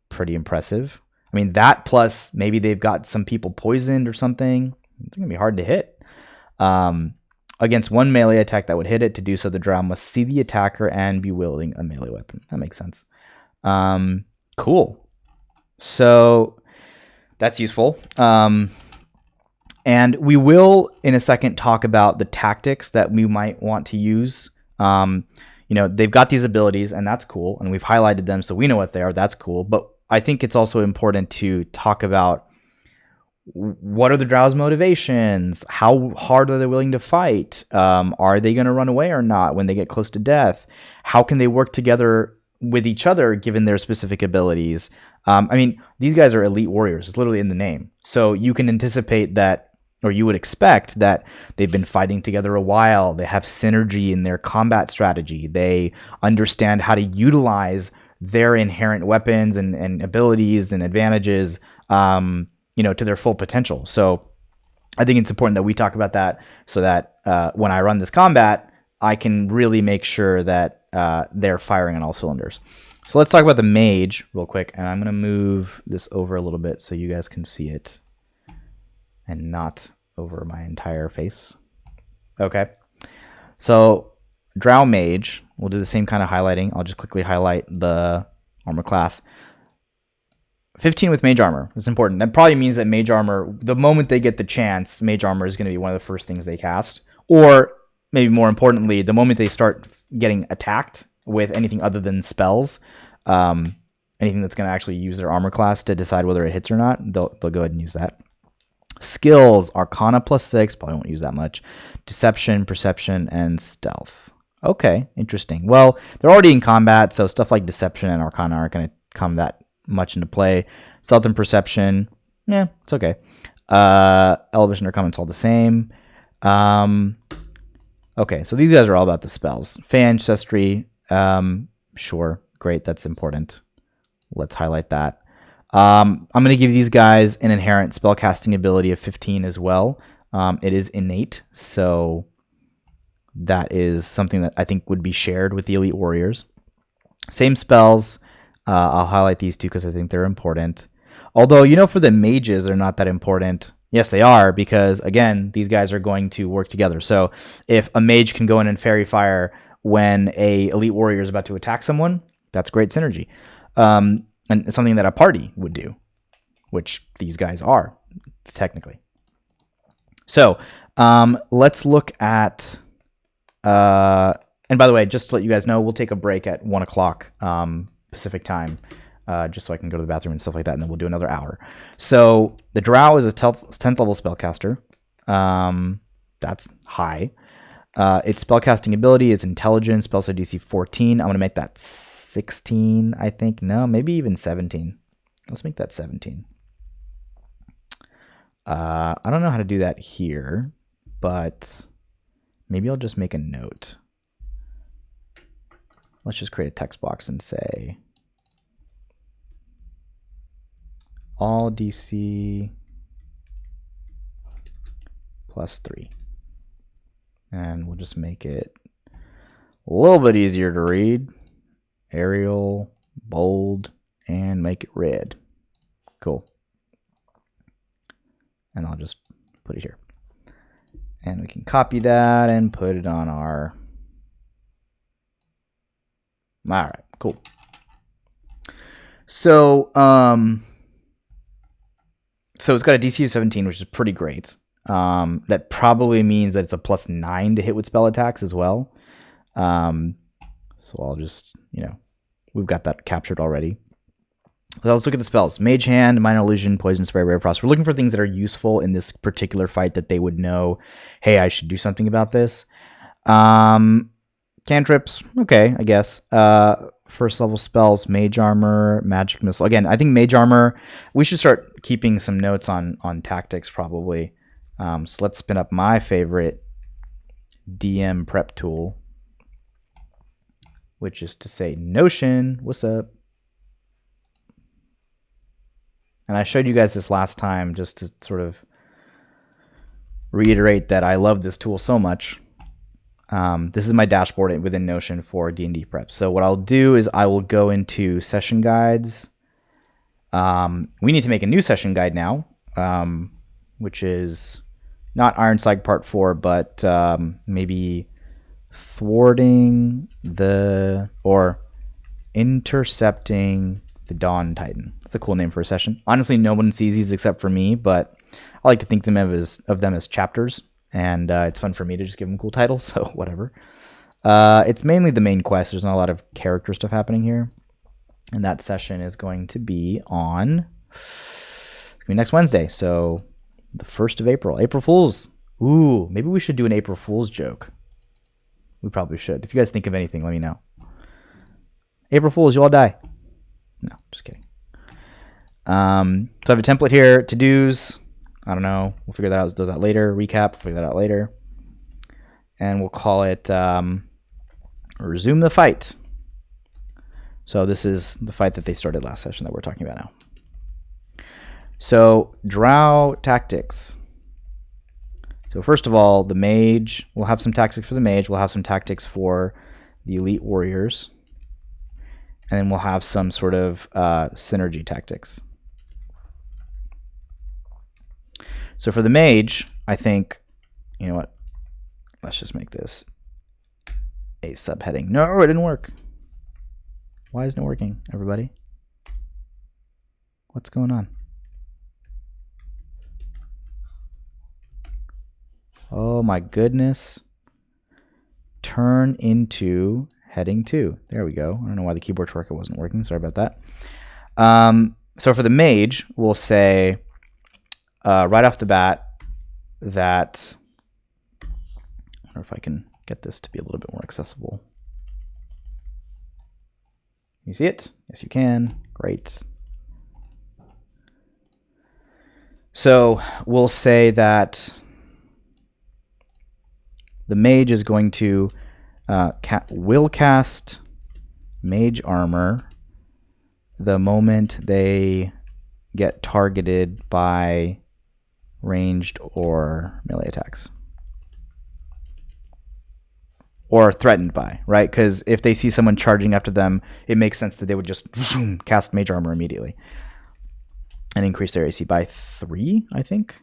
Pretty impressive. I mean, that plus maybe they've got some people poisoned or something. It's going to be hard to hit. Against one melee attack that would hit it, to do so, the Drow must see the attacker and be wielding a melee weapon. That makes sense. Cool. So that's useful. And we will, in a second, talk about the tactics that we might want to use. They've got these abilities, and that's cool. And we've highlighted them, so we know what they are. That's cool. But I think it's also important to talk about what are the Drow's motivations? How hard are they willing to fight? Are they going to run away or not when they get close to death? How can they work together with each other given their specific abilities? I mean, these guys are elite warriors. It's literally in the name. So you can anticipate that, or you would expect that they've been fighting together a while. They have synergy in their combat strategy. They understand how to utilize their inherent weapons and abilities and advantages, to their full potential. So I think it's important that we talk about that so that when I run this combat, I can really make sure that they're firing on all cylinders. So let's talk about the mage real quick, and I'm going to move this over a little bit so you guys can see it and not over my entire face. Okay. So Drow mage, we'll do the same kind of highlighting. I'll just quickly highlight the armor class. 15 with mage armor. It's important. That probably means that mage armor, the moment they get the chance, mage armor is going to be one of the first things they cast. Or maybe more importantly, the moment they start getting attacked with anything other than spells, anything that's going to actually use their armor class to decide whether it hits or not, they'll go ahead and use that. Skills, Arcana +6, probably won't use that much. Deception, Perception, and Stealth. Okay, interesting. Well, they're already in combat, so stuff like Deception and Arcana aren't going to come that much into play. Stealth and Perception, yeah, it's okay. Elevation or Comment's all the same. Okay, so these guys are all about the spells. Fey Ancestry, sure, great, that's important. Let's highlight that. I'm going to give these guys an inherent spellcasting ability of 15 as well. It is innate, so that is something that I think would be shared with the elite warriors. Same spells. I'll highlight these two because I think they're important. Although, for the mages, they're not that important. Yes, they are, because, again, these guys are going to work together. So if a mage can go in and fairy fire when a elite warrior is about to attack someone, that's great synergy. And it's something that a party would do, which these guys are, technically. So let's look at... and by the way, just to let you guys know, we'll take a break at 1 o'clock Pacific time, just so I can go to the bathroom and stuff like that, and then we'll do another hour. So the Drow is a 10th level spellcaster. That's high. Its spellcasting ability is intelligence, spellsave DC 14. I'm going to make that 16, I think. No, maybe even 17. Let's make that 17. I don't know how to do that here, but maybe I'll just make a note. Let's just create a text box and say all DC +3. And we'll just make it a little bit easier to read. Arial, bold, and make it red. Cool. And I'll just put it here. And we can copy that and put it on our... All right, cool. So, so it's got a DC of 17, which is pretty great. That probably means that it's a +9 to hit with spell attacks as well. So I'll just, we've got that captured already. So let's look at the spells. Mage Hand, Minor Illusion, Poison Spray, Rare Frost. We're looking for things that are useful in this particular fight that they would know, hey, I should do something about this. Cantrips, okay, I guess. First level spells, Mage Armor, Magic Missile. Again, I think Mage Armor, we should start keeping some notes on tactics probably. So let's spin up my favorite DM prep tool, which is to say Notion. What's up? And I showed you guys this last time just to sort of reiterate that I love this tool so much. This is my dashboard within Notion for D&D prep. So what I'll do is I will go into session guides. We need to make a new session guide now, which is not Ironside Part 4, but maybe thwarting or intercepting the Dawn Titan. That's a cool name for a session. Honestly, no one sees these except for me, but I like to think of them as chapters. And it's fun for me to just give them cool titles, so whatever. It's mainly the main quest. There's not a lot of character stuff happening here. And that session is going to be on next Wednesday, so the 1st of April. April Fools. Ooh, maybe we should do an April Fool's joke. We probably should. If you guys think of anything, let me know. April Fools, you all die. No, just kidding. So I have a template here, to-dos. I don't know. We'll figure that out. Does that later. Recap. We'll figure that out later. And we'll call it Resume the Fight. So this is the fight that they started last session that we're talking about now. So Drow tactics. So first of all, the mage. We'll have some tactics for the mage. We'll have some tactics for the elite warriors. And then we'll have some sort of synergy tactics. So for the mage, I think, you know what? Let's just make this a subheading. No, it didn't work. Why isn't it working, everybody? What's going on? Oh my goodness. Turn into heading 2. There we go. I don't know why the keyboard shortcut wasn't working. Sorry about that. So for the mage, we'll say right off the bat that, I wonder if I can get this to be a little bit more accessible. You see it? Yes, you can. Great. So we'll say that the mage is going to will cast Mage Armor the moment they get targeted by ranged or melee attacks. Or threatened by, right? Because if they see someone charging after them, it makes sense that they would just cast Mage Armor immediately. And increase their AC by 3, I think.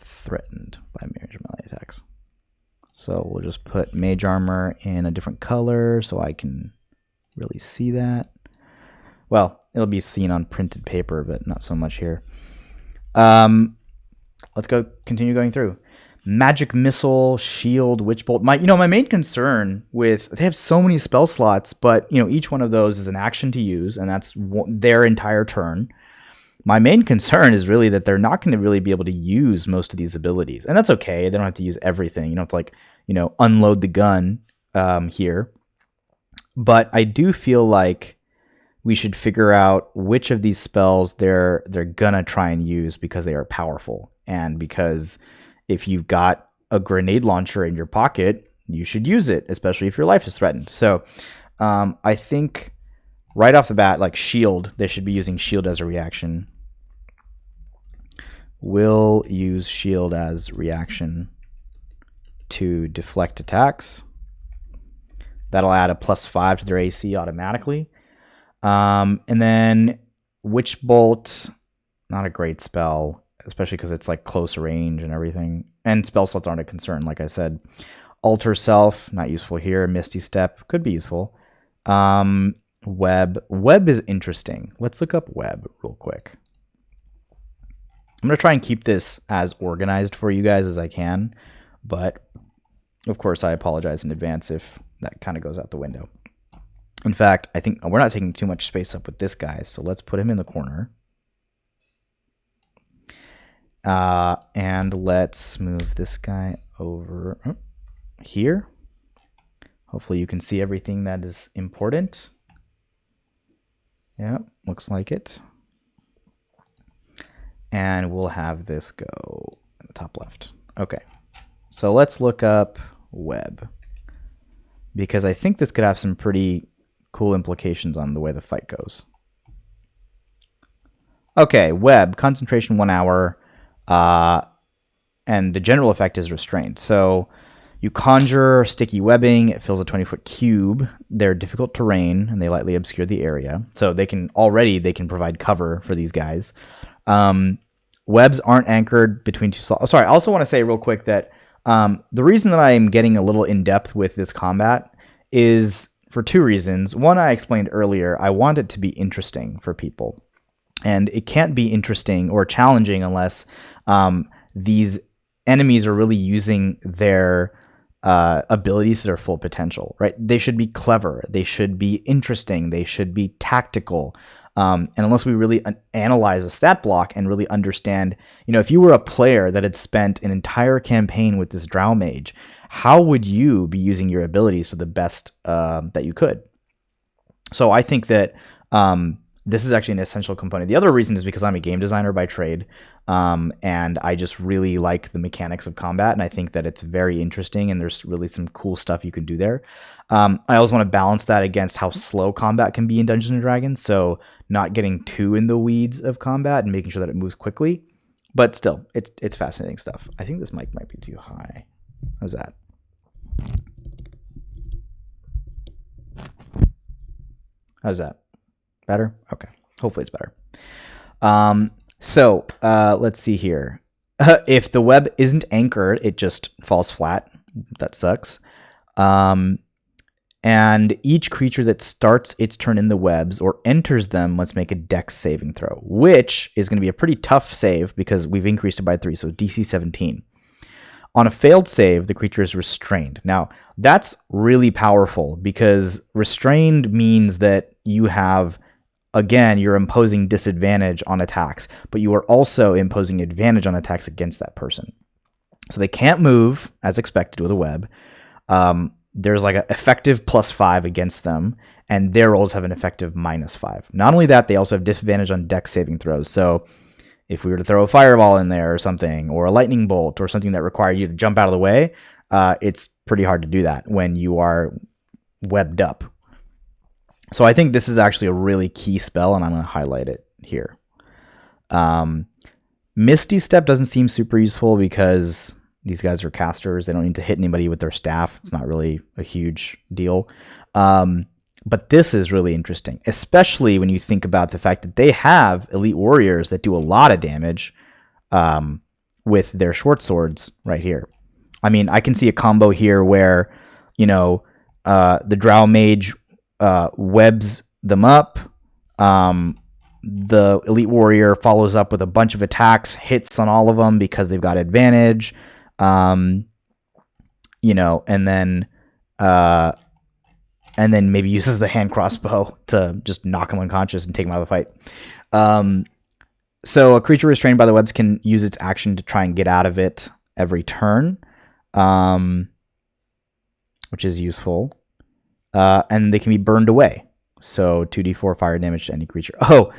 Threatened by melee attacks. So we'll just put mage armor in a different color so I can really see that. Well, it'll be seen on printed paper, but not so much here. Let's continue going through. Magic Missile, Shield, Witch Bolt. My main concern with, they have so many spell slots, but each one of those is an action to use, and that's their entire turn. My main concern is really that they're not going to really be able to use most of these abilities, and that's okay. They don't have to use everything. You don't have to unload the gun here. But I do feel like we should figure out which of these spells they're gonna try and use because they are powerful, and because if you've got a grenade launcher in your pocket, you should use it, especially if your life is threatened. So I think right off the bat, like shield, they should be using shield as a reaction. We'll use shield as reaction to deflect attacks. That'll add a +5 to their AC automatically. And then Witch Bolt, not a great spell, especially because it's like close range and everything. And spell slots aren't a concern, like I said. Alter Self, not useful here. Misty Step, could be useful. Web. Web is interesting. Let's look up Web real quick. I'm going to try and keep this as organized for you guys as I can. But, of course, I apologize in advance if that kind of goes out the window. In fact, I think we're not taking too much space up with this guy, so let's put him in the corner. And let's move this guy over here. Hopefully you can see everything that is important. Yeah, looks like it. And we'll have this go in the top left. Okay, so let's look up Web, because I think this could have some pretty cool implications on the way the fight goes. Okay, Web, concentration 1 hour, and the general effect is restrained. So you conjure sticky webbing, it fills a 20-foot cube. They're difficult terrain, and they lightly obscure the area. So they can provide cover for these guys. Webs aren't anchored between two slots. Sorry, I also want to say real quick that the reason that I am getting a little in-depth with this combat is for two reasons. One, I explained earlier, I want it to be interesting for people. And it can't be interesting or challenging unless these enemies are really using their abilities to their full potential, right? They should be clever. They should be interesting. They should be tactical. And unless we really analyze a stat block and really understand, if you were a player that had spent an entire campaign with this Drow mage, how would you be using your abilities to the best that you could? So I think that this is actually an essential component. The other reason is because I'm a game designer by trade, and I just really like the mechanics of combat, and I think that it's very interesting, and there's really some cool stuff you can do there. I always want to balance that against how slow combat can be in Dungeons & Dragons, so not getting too in the weeds of combat and making sure that it moves quickly. But still, it's fascinating stuff. I think this mic might be too high. How's that? How's that? Better? Okay. Hopefully it's better. So let's see here. If the web isn't anchored, it just falls flat. That sucks. And each creature that starts its turn in the webs or enters them must make a dex saving throw, which is going to be a pretty tough save because we've increased it by 3, so DC 17. On a failed save, the creature is restrained. Now, that's really powerful because restrained means that you have, again, you're imposing disadvantage on attacks, but you are also imposing advantage on attacks against that person. So they can't move as expected with a web. There's like an effective +5 against them, and their rolls have an effective -5. Not only that, they also have disadvantage on dex saving throws. So if we were to throw a fireball in there or something, or a lightning bolt or something that required you to jump out of the way, it's pretty hard to do that when you are webbed up. So I think this is actually a really key spell, and I'm going to highlight it here. Misty Step doesn't seem super useful because these guys are casters. They don't need to hit anybody with their staff. It's not really a huge deal. But this is really interesting, especially when you think about the fact that they have elite warriors that do a lot of damage with their short swords right here. I mean, I can see a combo here where, you know, the Drow Mage webs them up. The Elite Warrior follows up with a bunch of attacks, hits on all of them because they've got advantage. You know, and then maybe uses the hand crossbow to just knock him unconscious and take him out of the fight. So a creature restrained by the webs can use its action to try and get out of it every turn, which is useful. And they can be burned away. So 2d4 fire damage to any creature. Oh,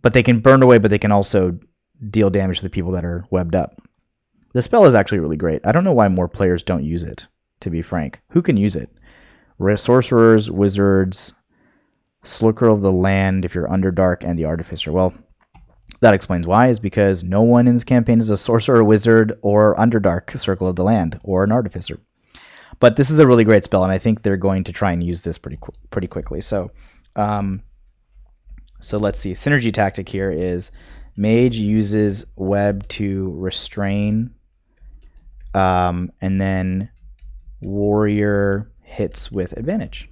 but they can burn away, but they can also deal damage to the people that are webbed up. The spell is actually really great. I don't know why more players don't use it, to be frank. Who can use it? Sorcerers, wizards, Slurker of the Land, if you're Underdark, and the Artificer. Well, that explains why, is because no one in this campaign is a sorcerer, wizard, or Underdark, Circle of the Land, or an Artificer. But this is a really great spell, and I think they're going to try and use this pretty quickly. So let's see. Synergy tactic here is Mage uses web to restrain, and then Warrior hits with advantage.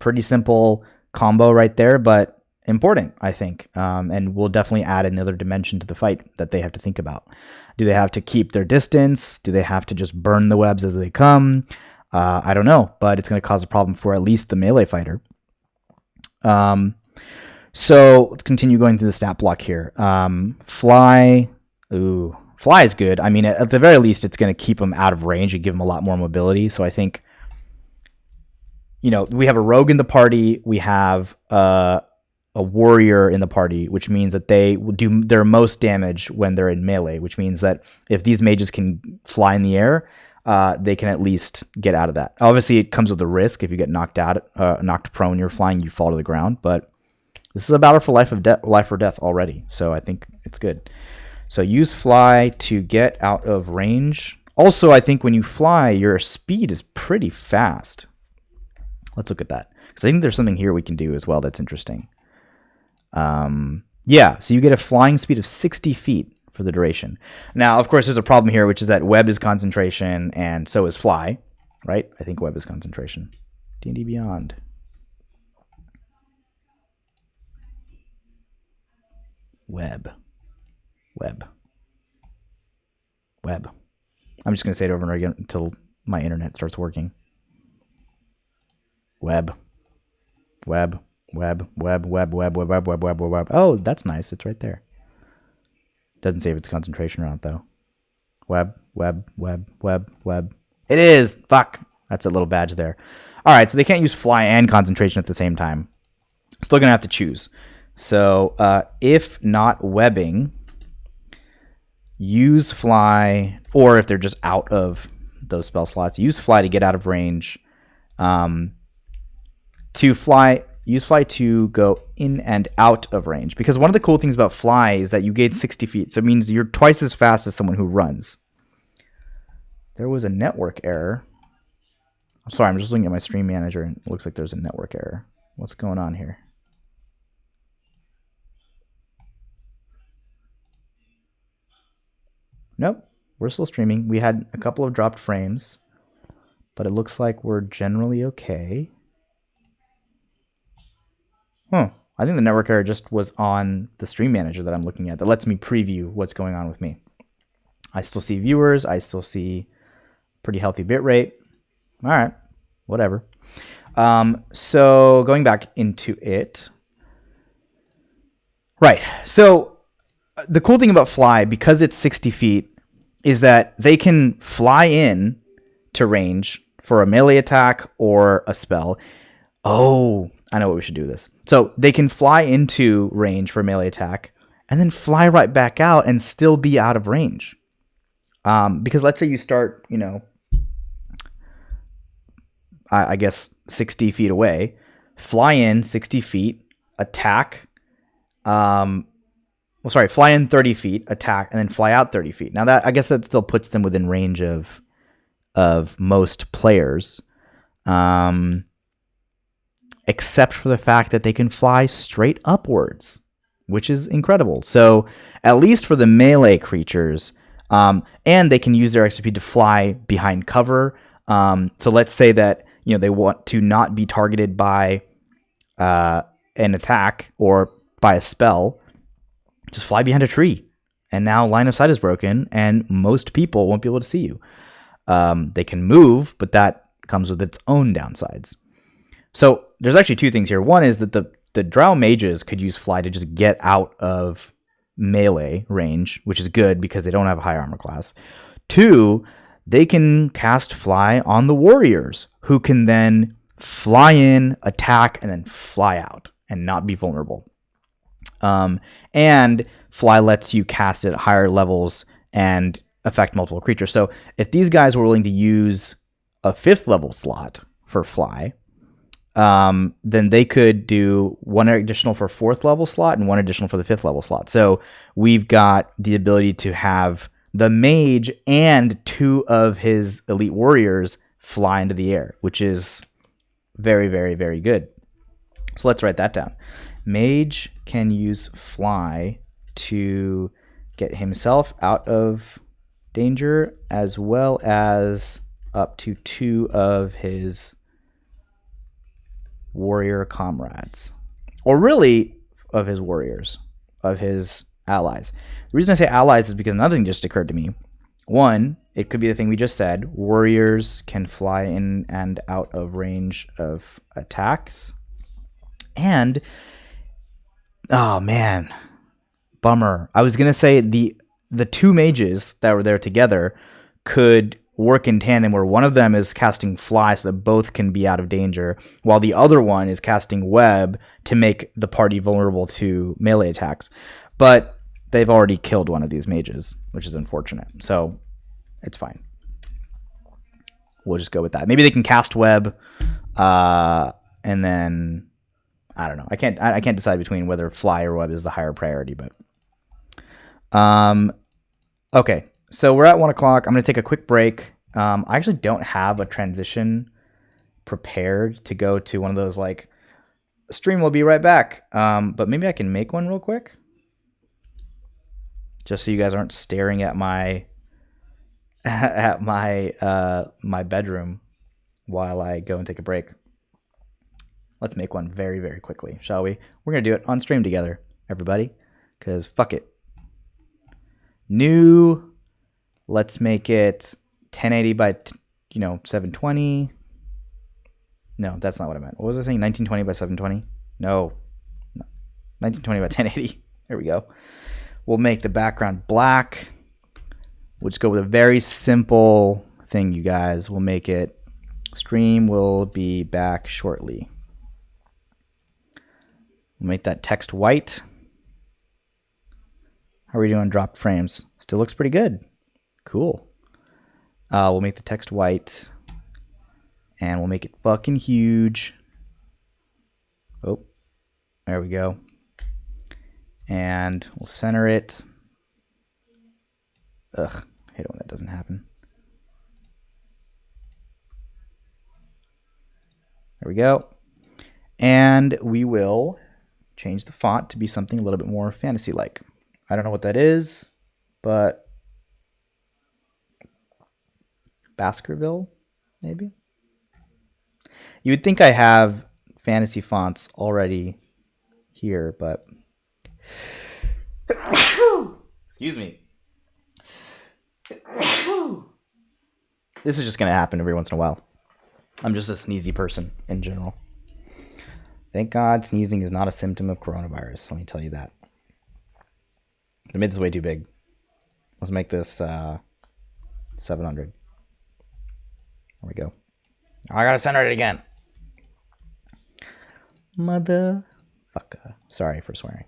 Pretty simple combo right there, but important, I think, and will definitely add another dimension to the fight that they have to think about. Do they have to keep their distance? Do they have to just burn the webs as they come? I don't know, but it's going to cause a problem for at least the melee fighter. So let's continue going through the stat block here. Fly. Ooh, fly is good. I mean, at the very least, it's going to keep them out of range and give them a lot more mobility. So I think, you know, we have a rogue in the party. We have a warrior in the party, which means that they will do their most damage when they're in melee, which means that if these mages can fly in the air, they can at least get out of that. Obviously, it comes with a risk. If you get knocked prone, you're flying, you fall to the ground. But this is a battle for life or death already. So I think it's good. So use fly to get out of range. Also, I think when you fly, your speed is pretty fast. Let's look at that, because I think there's something here we can do as well that's interesting. Yeah, so you get a flying speed of 60 feet for the duration. Now, of course, there's a problem here, which is that web is concentration, and so is fly, right? I think web is concentration. D&D Beyond. Web. I'm just going to say it over and over again until my internet starts working. Web. Oh, that's nice. It's right there. Doesn't say if it's concentration or not, though. Web. It is! Fuck! That's a little badge there. Alright, so they can't use fly and concentration at the same time. Still gonna have to choose. So, if not webbing, use fly, or if they're just out of those spell slots, use fly to get out of range. Use fly to go in and out of range. Because one of the cool things about fly is that you gain 60 feet. So it means you're twice as fast as someone who runs. There was a network error. I'm sorry, I'm just looking at my stream manager and it looks like there's a network error. What's going on here? Nope, we're still streaming. We had a couple of dropped frames, but it looks like we're generally okay. I think the network error just was on the stream manager that I'm looking at that lets me preview what's going on with me. I still see viewers. I still see pretty healthy bit rate. All right, whatever. So going back into it. Right. So the cool thing about fly, because it's 60 feet, is that they can fly in to range for a melee attack or a spell. Oh, I know what we should do with this. So they can fly into range for a melee attack and then fly right back out and still be out of range. Because let's say you start, you know, I guess 60 feet away, fly in 60 feet, attack, fly in 30 feet, attack, and then fly out 30 feet. Now that, I guess that still puts them within range of most players. Except for the fact that they can fly straight upwards, which is incredible. So at least for the melee creatures, And they can use their XP to fly behind cover. So let's say that they want to not be targeted by an attack or by a spell. Just fly behind a tree, and now line of sight is broken, and most people won't be able to see you. They can move, but that comes with its own downsides. So there's actually two things here. One is that the Drow mages could use fly to just get out of melee range, which is good because they don't have a high armor class. Two, they can cast fly on the warriors, who can then fly in, attack, and then fly out and not be vulnerable. And fly lets you cast it at higher levels and affect multiple creatures. So if these guys were willing to use a 5th level slot for fly, then they could do one additional for 4th level slot and one additional for the 5th level slot. So we've got the ability to have the mage and 2 of his elite warriors fly into the air, which is very, very, very good. So let's write that down. Mage can use fly to get himself out of danger, as well as up to 2 of his warrior comrades, or really of his warriors, of his allies. The reason I say allies is because another thing just occurred to me. One, it could be the thing we just said. Warriors can fly in and out of range of attacks. And, oh man, bummer. I was going to say the 2 mages that were there together could work in tandem, where one of them is casting fly so that both can be out of danger, while the other one is casting web to make the party vulnerable to melee attacks. But they've already killed one of these mages, which is unfortunate. So it's fine. We'll just go with that. Maybe they can cast web, and then I don't know. I can't decide between whether fly or web is the higher priority, but okay. So we're at 1 o'clock. I'm going to take a quick break. I actually don't have a transition prepared to go to one of those like, stream will be right back. But maybe I can make one real quick, just so you guys aren't staring at my my bedroom while I go and take a break. Let's make one very, very quickly, shall we? We're going to do it on stream together, everybody, because fuck it. New, let's make it 1080 by 720. No, that's not what I meant. What was I saying? 1920 by 720? No. 1920 by 1080. There we go. We'll make the background black. We'll just go with a very simple thing, you guys. We'll make it stream will be back shortly. We'll make that text white. How are we doing on dropped frames? Still looks pretty good. Cool. We'll make the text white. And we'll make it fucking huge. Oh, there we go. And we'll center it. Ugh, I hate it when that doesn't happen. There we go. And we will change the font to be something a little bit more fantasy-like. I don't know what that is, but Baskerville, maybe? You would think I have fantasy fonts already here, but excuse me. This is just going to happen every once in a while. I'm just a sneezy person in general. Thank God sneezing is not a symptom of coronavirus. Let me tell you that. I made this way too big. Let's make this 700. There we go. I gotta center it again. Motherfucker. Sorry for swearing,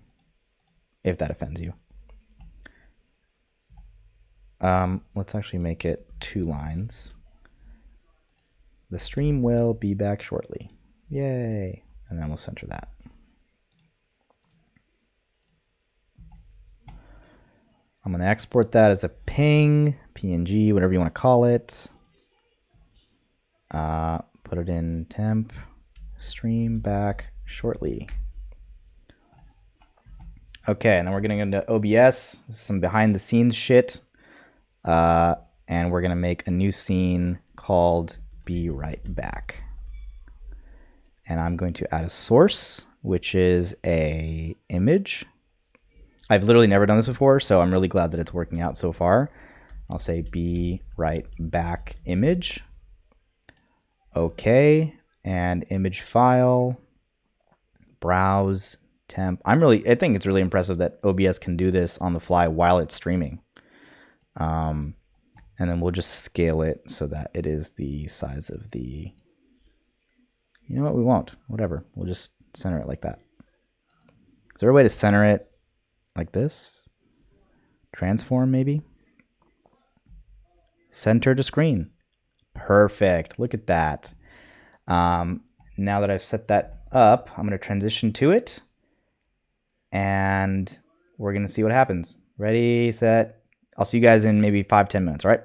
if that offends you. Let's actually make it 2 lines. The stream will be back shortly. Yay. And then we'll center that. I'm going to export that as a ping, PNG, whatever you want to call it. Put it in temp, stream back shortly. Okay, and then we're getting into OBS, some behind the scenes shit. Uh, and we're going to make a new scene called Be Right Back. And I'm going to add a source, which is a image. I've literally never done this before, so I'm really glad that it's working out so far. I'll say Be Right Back image. Okay, and image file, browse, temp. I think it's really impressive that OBS can do this on the fly while it's streaming. And then we'll just scale it so that it is the size of the, you know what, we won't, whatever. We'll just center it like that. Is there a way to center it like this? Transform maybe? Center to screen. Perfect, look at that. Now that I've set that up, I'm gonna transition to it and we're gonna see what happens. Ready, set. I'll see you guys in maybe 5-10 minutes, all right?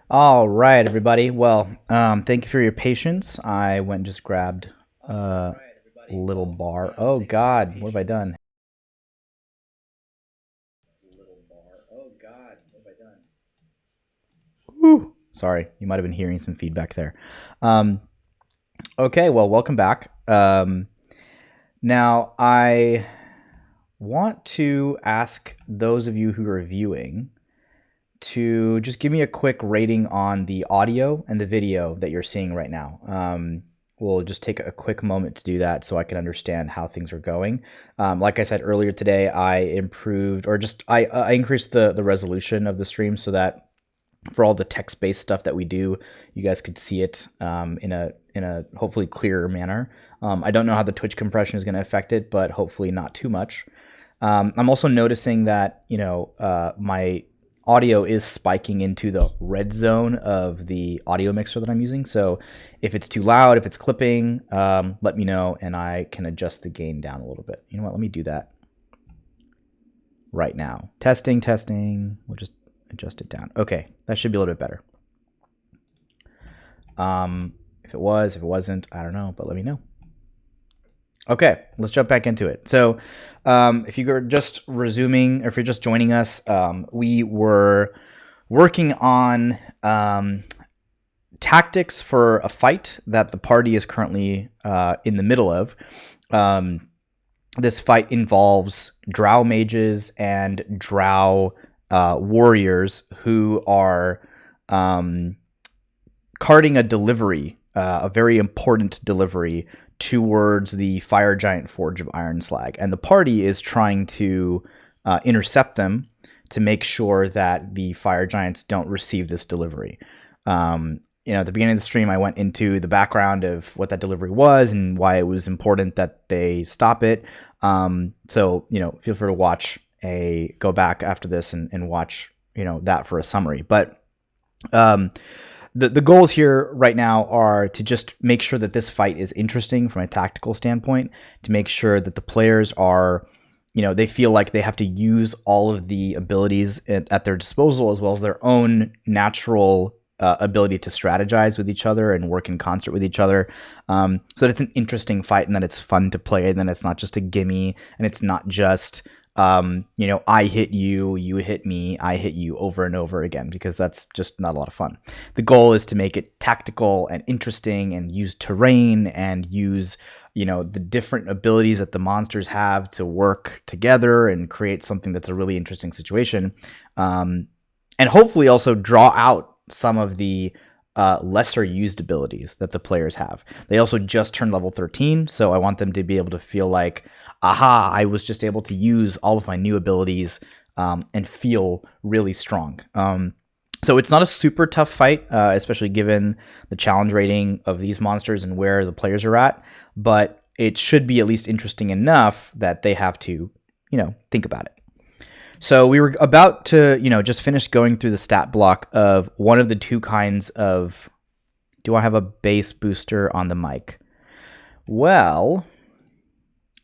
All right, everybody. Well, thank you for your patience. I went and just grabbed a little bar. Oh God, what have I done? Whew. Sorry, you might have been hearing some feedback there. Um, okay, well, welcome back. Now, I want to ask those of you who are viewing to just give me a quick rating on the audio and the video that you're seeing right now. We'll just take a quick moment to do that so I can understand how things are going. Like I said earlier today, I improved or just I increased the resolution of the stream so that for all the text-based stuff that we do, you guys could see it in a hopefully clearer manner. I don't know how the Twitch compression is going to affect it, but hopefully not too much. I'm also noticing that my audio is spiking into the red zone of the audio mixer that I'm using. So if it's too loud, if it's clipping, let me know and I can adjust the gain down a little bit. You know what? Let me do that right now. Testing. We'll just adjust it down. Okay, that should be a little bit better. If it was, if it wasn't, I don't know, but let me know. Okay, let's jump back into it. So if you're just resuming, or if you're just joining us, we were working on tactics for a fight that the party is currently in the middle of. This fight involves Drow mages and Drow warriors who are carting a delivery, a very important delivery towards the Fire Giant Forge of Iron Slag. And the party is trying to intercept them to make sure that the Fire Giants don't receive this delivery. At the beginning of the stream, I went into the background of what that delivery was and why it was important that they stop it. So feel free to go back after this and watch, that for a summary. But the goals here right now are to just make sure that this fight is interesting from a tactical standpoint, to make sure that the players are, they feel like they have to use all of the abilities at their disposal as well as their own natural ability to strategize with each other and work in concert with each other, so that it's an interesting fight and that it's fun to play and then it's not just a gimme and it's not just I hit you, you hit me, I hit you over and over again, because that's just not a lot of fun. The goal is to make it tactical and interesting and use terrain and use, the different abilities that the monsters have to work together and create something that's a really interesting situation. And hopefully also draw out some of the lesser used abilities that the players have. They also just turned level 13, so I want them to be able to feel like, aha, I was just able to use all of my new abilities and feel really strong. So it's not a super tough fight, especially given the challenge rating of these monsters and where the players are at, but it should be at least interesting enough that they have to, think about it. So we were about to, just finish going through the stat block of one of the two kinds of, do I have a bass booster on the mic? Well,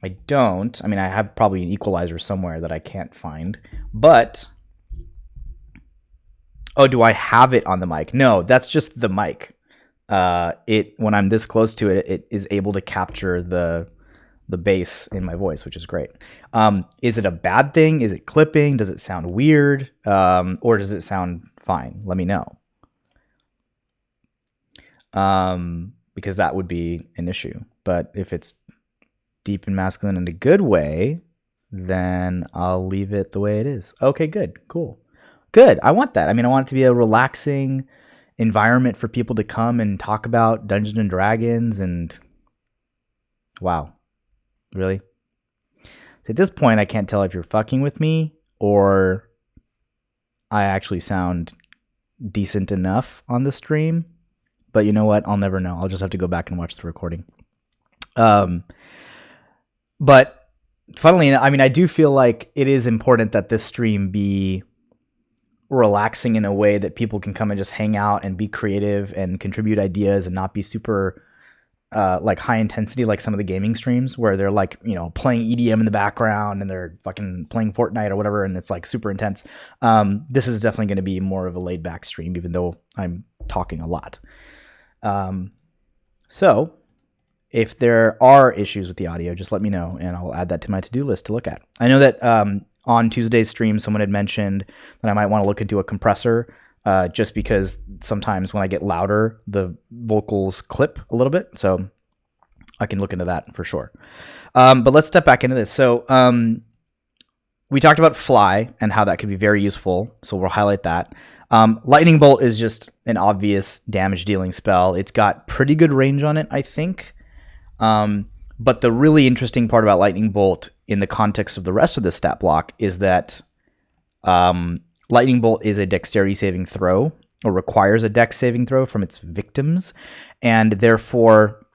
I don't. I mean, I have probably an equalizer somewhere that I can't find, but, oh, do I have it on the mic? No, that's just the mic. When I'm this close to it, it is able to capture the bass in my voice, which is great. Is it a bad thing? Is it clipping? Does it sound weird? Or does it sound fine? Let me know. Because that would be an issue. But if it's deep and masculine in a good way, then I'll leave it the way it is. Okay, good. Cool. Good. I want that. I mean, I want it to be a relaxing environment for people to come and talk about Dungeons and Dragons and wow. Really? So at this point, I can't tell if you're fucking with me or I actually sound decent enough on the stream. But you know what? I'll never know. I'll just have to go back and watch the recording. But funnily enough, I mean, I do feel like it is important that this stream be relaxing in a way that people can come and just hang out and be creative and contribute ideas and not be super like high intensity, like some of the gaming streams where they're like, you know, playing EDM in the background and they're fucking playing Fortnite or whatever, and it's like super intense. This is definitely going to be more of a laid back stream, even though I'm talking a lot. So if there are issues with the audio, just let me know and I'll add that to my to-do list to look at. I know that on Tuesday's stream, someone had mentioned that I might want to look into a compressor, just because sometimes when I get louder, the vocals clip a little bit. So I can look into that for sure. But let's step back into this. So we talked about Fly and how that could be very useful. So we'll highlight that. Lightning Bolt is just an obvious damage dealing spell. It's got pretty good range on it, I think. But the really interesting part about Lightning Bolt in the context of the rest of the stat block is that Lightning Bolt is a dexterity saving throw, or requires a dex saving throw from its victims. And therefore,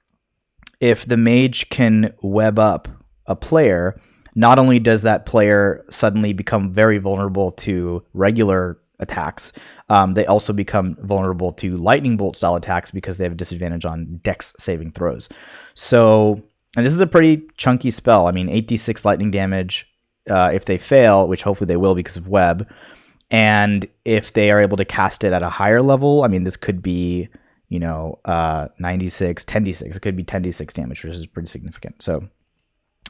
if the mage can web up a player, not only does that player suddenly become very vulnerable to regular attacks, they also become vulnerable to Lightning Bolt style attacks because they have a disadvantage on dex saving throws. So, and this is a pretty chunky spell. I mean, 8d6 lightning damage if they fail, which hopefully they will because of web. And if they are able to cast it at a higher level, I mean, this could be, you know, 96, 10d6. It could be 10d6 damage, which is pretty significant. So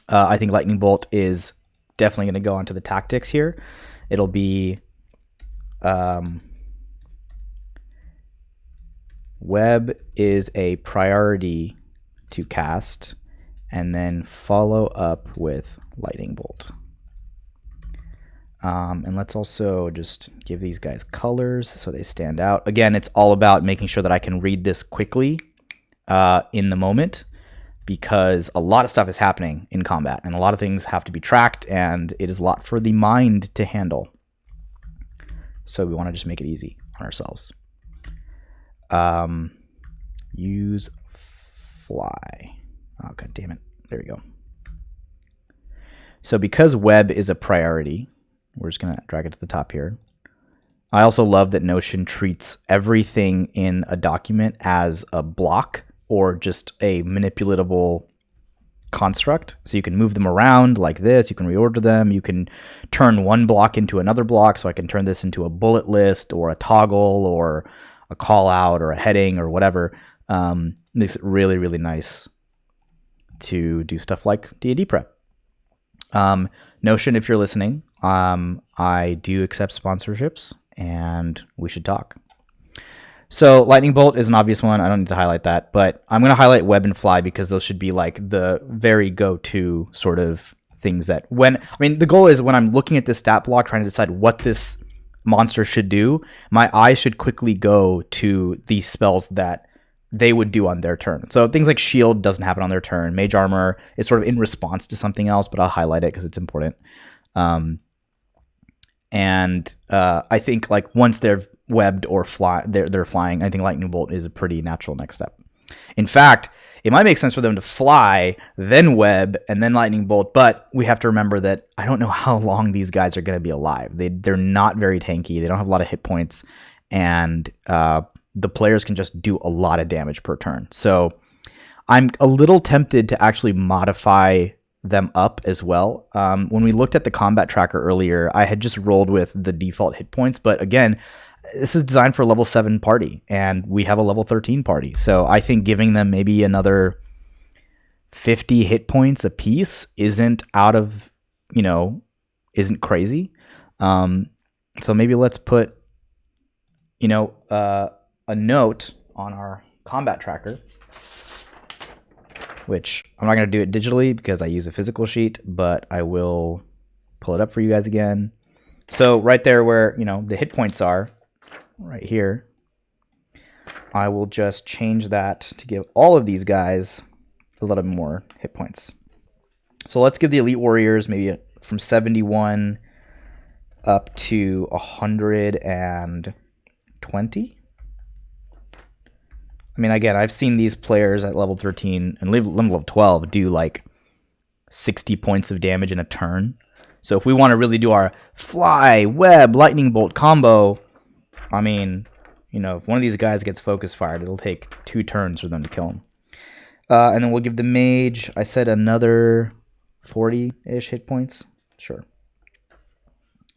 I think Lightning Bolt is definitely going to go onto the tactics here. It'll be web is a priority to cast, and then follow up with Lightning Bolt. And let's also just give these guys colors so they stand out. Again, it's all about making sure that I can read this quickly in the moment, because a lot of stuff is happening in combat and a lot of things have to be tracked, and it is a lot for the mind to handle. So we want to just make it easy on ourselves. Use Fly. Oh, god damn it. There we go. So because web is a priority, we're just going to drag it to the top here. I also love that Notion treats everything in a document as a block or just a manipulatable construct. So you can move them around like this. You can reorder them. You can turn one block into another block. So I can turn this into a bullet list or a toggle or a call out or a heading or whatever. Makes it really, really nice to do stuff like D&D prep. Notion, if you're listening, I do accept sponsorships and we should talk. So Lightning Bolt is an obvious one. I don't need to highlight that, but I'm going to highlight Web and Fly because those should be like the very go-to sort of things that the goal is when I'm looking at this stat block trying to decide what this monster should do, my eye should quickly go to these spells that they would do on their turn. So things like Shield doesn't happen on their turn. Mage Armor is sort of in response to something else, but I'll highlight it because it's important. I think like once they're webbed or they're flying, I think Lightning Bolt is a pretty natural next step. In fact, it might make sense for them to fly, then web, and then Lightning Bolt, but we have to remember that I don't know how long these guys are going to be alive. They're not very tanky. They don't have a lot of hit points, and the players can just do a lot of damage per turn. So I'm a little tempted to actually modify them up as well. When we looked at the combat tracker earlier, I had just rolled with the default hit points, but again, this is designed for a level 7 party, and we have a level 13 party. So I think giving them maybe another 50 hit points a piece isn't isn't crazy. So maybe let's put, a note on our combat tracker, which I'm not going to do it digitally because I use a physical sheet, but I will pull it up for you guys again. So right there where, the hit points are, right here, I will just change that to give all of these guys a little more hit points. So let's give the Elite Warriors maybe from 71 up to 120. I mean, again, I've seen these players at level 13 and level 12 do like 60 points of damage in a turn. So if we want to really do our Fly, Web, Lightning Bolt combo, I mean, if one of these guys gets focus fired, it'll take 2 turns for them to kill him. And then we'll give the mage, I said another 40-ish hit points. Sure.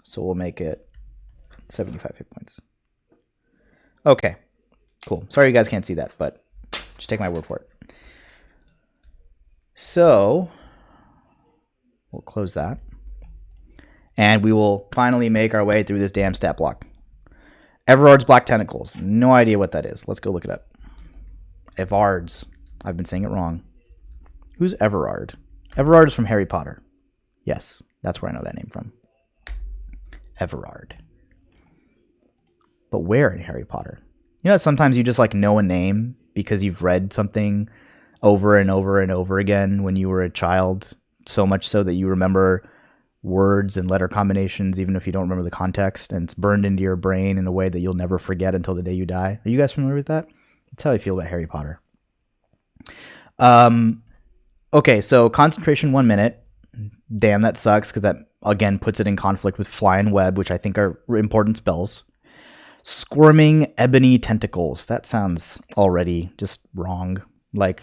So we'll make it 75 hit points. Okay, cool. Sorry you guys can't see that, but just take my word for it. So we'll close that. And we will finally make our way through this damn stat block. Everard's Black Tentacles. No idea what that is. Let's go look it up. Everard's. I've been saying it wrong. Who's Everard? Everard is from Harry Potter. Yes, that's where I know that name from. Everard. But where in Harry Potter? You know, sometimes you just like know a name because you've read something over and over and over again when you were a child, so much so that you remember words and letter combinations even if you don't remember the context, and it's burned into your brain in a way that you'll never forget until the day you die. Are you guys familiar with that? That's how I feel about Harry Potter. Okay, so concentration 1 minute. Damn, that sucks because that again puts it in conflict with Fly and Web, which I think are important spells. Squirming Ebony Tentacles. That sounds already just wrong. Like,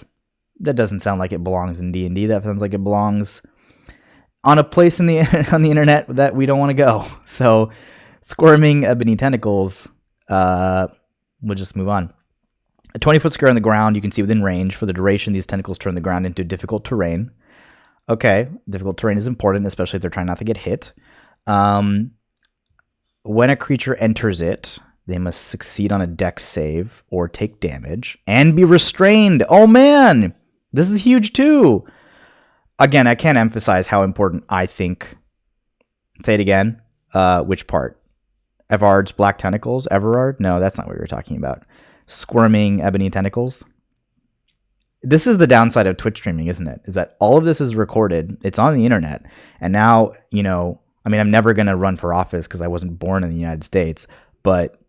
that doesn't sound like it belongs in D&D. That sounds like it belongs on a place on the internet that we don't want to go. So, Squirming Ebony Tentacles. We'll just move on. A 20-foot square on the ground, you can see within range. For the duration, these tentacles turn the ground into difficult terrain. Okay, difficult terrain is important, especially if they're trying not to get hit. When a creature enters it, they must succeed on a dex save or take damage and be restrained. Oh man, this is huge too. Again, I can't emphasize how important I think. Say it again. Which part? Everard's Black Tentacles? Everard? No, that's not what we were talking about. Squirming Ebony Tentacles. This is the downside of Twitch streaming, isn't it? Is that all of this is recorded. It's on the internet. And now, you know, I mean, I'm never going to run for office because I wasn't born in the United States. But,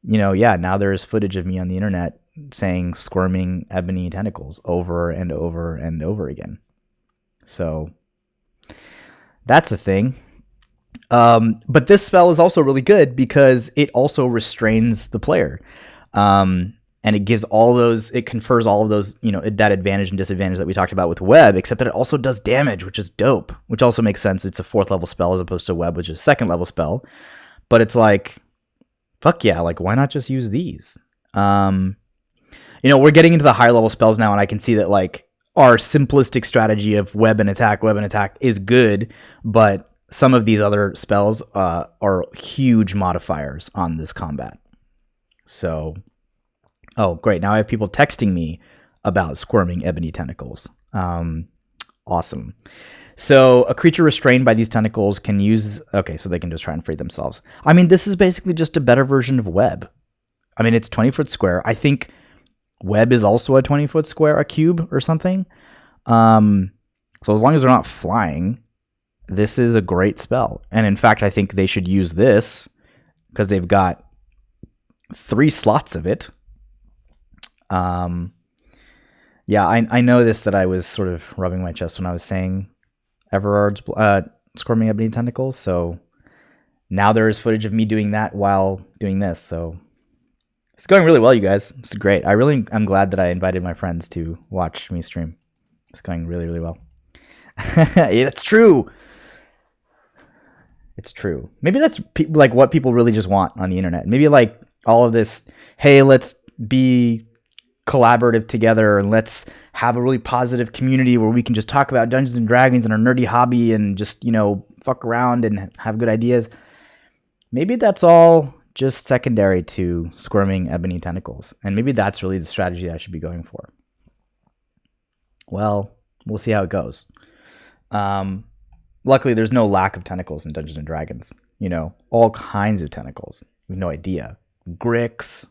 you know, yeah, now there is footage of me on the internet saying Squirming Ebony Tentacles over and over and over again. So that's a thing. But this spell is also really good because it also restrains the player. And it gives all those, it confers all of those, you know, that advantage and disadvantage that we talked about with Web, except that it also does damage, which is dope, which also makes sense. It's a 4th level spell as opposed to Web, which is a 2nd level spell. But it's like, fuck yeah, like, why not just use these? You know, we're getting into the higher level spells now, and I can see that, like, our simplistic strategy of web and attack is good, but some of these other spells are huge modifiers on this combat. So, oh, great. Now I have people texting me about Squirming Ebony Tentacles. Awesome. So a creature restrained by these tentacles can use... Okay, so they can just try and free themselves. I mean, this is basically just a better version of Web. I mean, it's 20-foot square. I think Web is also a 20-foot square, a cube or something. So as long as they're not flying, this is a great spell. And in fact, I think they should use this because they've got 3 slots of it. Yeah, I know this, that I was sort of rubbing my chest when I was saying Everard's Squirming Ebony Tentacles. So now there is footage of me doing that while doing this. So it's going really well, you guys. It's great. I'm glad that I invited my friends to watch me stream. It's going really, really well. It's true. It's true. Maybe that's like what people really just want on the internet. Maybe like all of this, hey, let's be collaborative together and let's have a really positive community where we can just talk about Dungeons and Dragons and our nerdy hobby and just, you know, fuck around and have good ideas. Maybe that's all just secondary to Squirming Ebony Tentacles. And maybe that's really the strategy I should be going for. Well, we'll see how it goes. Luckily, there's no lack of tentacles in Dungeons and Dragons. You know, all kinds of tentacles. We have no idea. Gricks,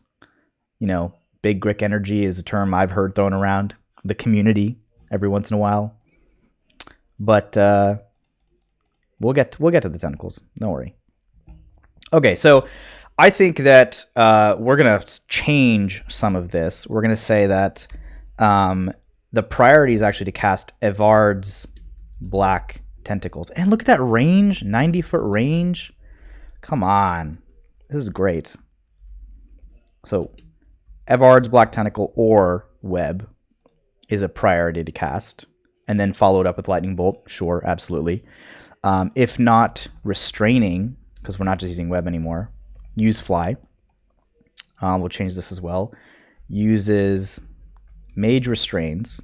you know, big Grick energy is a term I've heard thrown around the community every once in a while. But we'll get to the tentacles. Don't worry. Okay, so I think that we're going to change some of this. We're going to say that the priority is actually to cast Evard's Black Tentacles. And look at that range, 90-foot range. Come on. This is great. So Evard's Black Tentacle or Web. is a priority to cast, and then follow it up with lightning bolt. Sure, absolutely. If not restraining, because we're not just using web anymore, use fly. We'll change this as well. Uses mage restrains,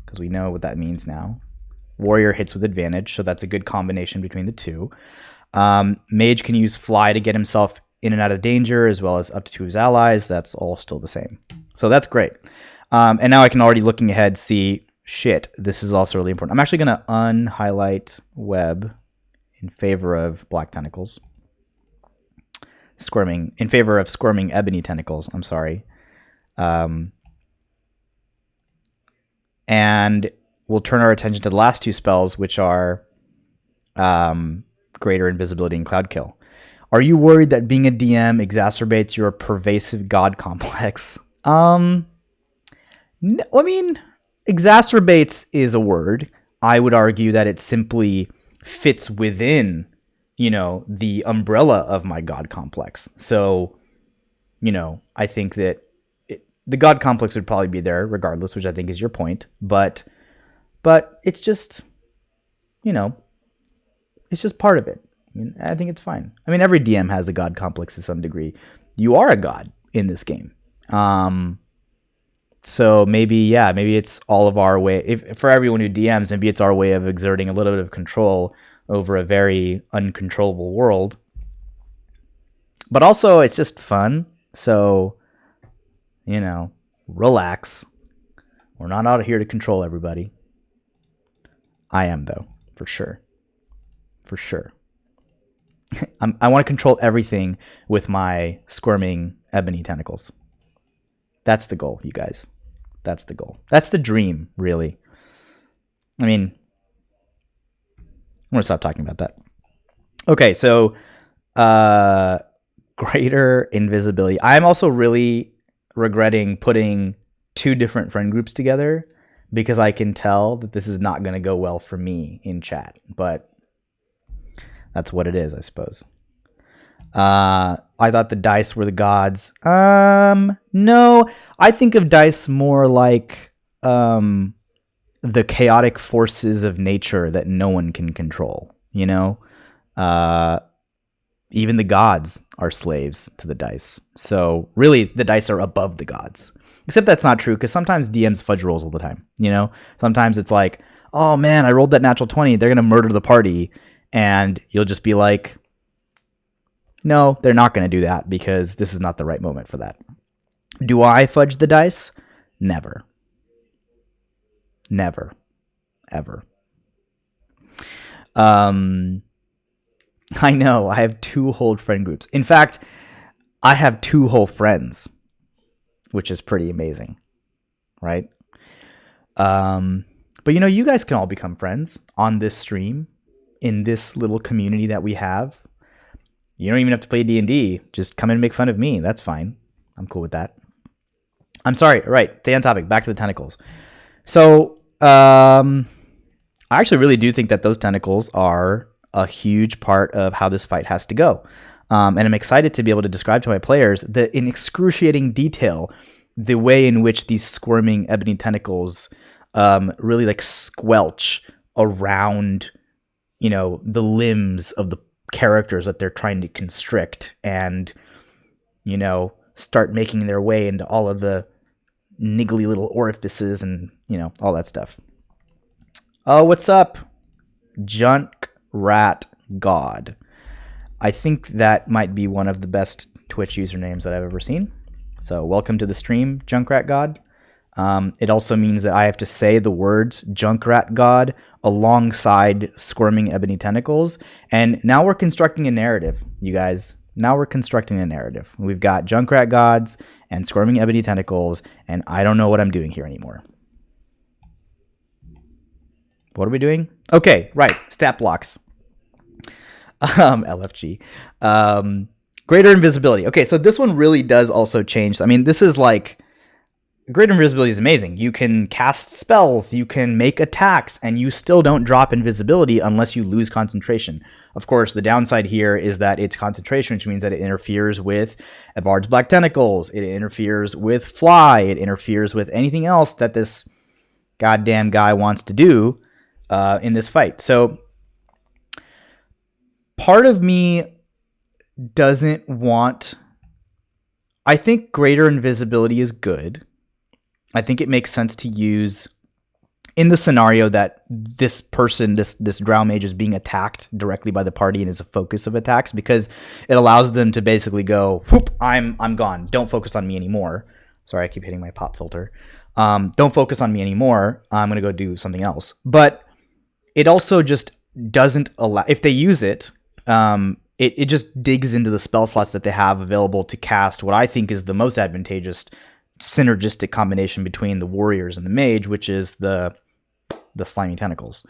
because we know what that means now. Warrior hits with advantage, so that's a good combination between the two. Mage can use fly to get himself in and out of danger, as well as up to 2 of his allies. That's all still the same. So that's great. And now I can already, looking ahead, see, shit, this is also really important. I'm actually going to unhighlight web in favor of black tentacles. Squirming, in favor of squirming ebony tentacles, I'm sorry. And we'll turn our attention to the last 2 spells, which are Greater Invisibility and Cloud Kill. Are you worried that being a DM exacerbates your pervasive god complex? No, I mean, exacerbates is a word. I would argue that it simply fits within, the umbrella of my god complex. So, I think that the god complex would probably be there regardless, which I think is your point. But it's just, it's just part of it. I think it's fine. I mean, every DM has a god complex to some degree. You are a god in this game. So maybe it's all of our way. For everyone who DMs, maybe it's our way of exerting a little bit of control over a very uncontrollable world. But also, it's just fun. So, relax. We're not out here to control everybody. I am, though, for sure. For sure. I want to control everything with my squirming ebony tentacles. That's the goal, you guys. That's the goal. That's the dream, really. I mean, I'm going to stop talking about that. Okay, so Greater Invisibility. I'm also really regretting putting 2 different friend groups together because I can tell that this is not going to go well for me in chat. But that's what it is, I suppose. I thought the dice were the gods. No, I think of dice more like the chaotic forces of nature that no one can control. Even the gods are slaves to the dice. So really, the dice are above the gods. Except that's not true, because sometimes DMs fudge rolls all the time. Sometimes it's like, oh man, I rolled that natural 20. They're gonna murder the party. And you'll just be like, no, they're not going to do that because this is not the right moment for that. Do I fudge the dice? Never. Never. Ever. I know. I have 2 whole friend groups. In fact, I have 2 whole friends, which is pretty amazing. Right? But you guys can all become friends on this stream. In this little community that we have. You don't even have to play D&D. Just come and make fun of me. That's fine. I'm cool with that. I'm sorry. Right. Stay on topic. Back to the tentacles. So, I actually really do think that those tentacles are a huge part of how this fight has to go. And I'm excited to be able to describe to my players that in excruciating detail, the way in which these squirming ebony tentacles really like squelch around the limbs of the characters that they're trying to constrict and, start making their way into all of the niggly little orifices and, all that stuff. Oh, what's up? Junk Rat God. I think that might be one of the best Twitch usernames that I've ever seen. So welcome to the stream, Junkrat God. It also means that I have to say the words Junkrat God alongside squirming ebony tentacles. And now we're constructing a narrative, you guys. Now we're constructing a narrative. We've got Junkrat Gods and squirming ebony tentacles, and I don't know what I'm doing here anymore. What are we doing? Okay, right. Stat blocks. LFG. Greater invisibility. Okay, so this one really does also change. I mean, this is like... Greater invisibility is amazing. You can cast spells, you can make attacks, and you still don't drop invisibility unless you lose concentration. Of course, the downside here is that it's concentration, which means that it interferes with Evard's Black Tentacles, it interferes with Fly, it interferes with anything else that this goddamn guy wants to do in this fight. So part of me doesn't want... I think greater invisibility is good. I think it makes sense to use in the scenario that this person, this Drow mage, is being attacked directly by the party and is a focus of attacks, because it allows them to basically go, whoop, I'm gone. Don't focus on me anymore. Sorry, I keep hitting my pop filter. Don't focus on me anymore. I'm going to go do something else. But it also just doesn't allow... If they use it, it just digs into the spell slots that they have available to cast what I think is the most advantageous synergistic combination between the warriors and the mage, which is the slimy tentacles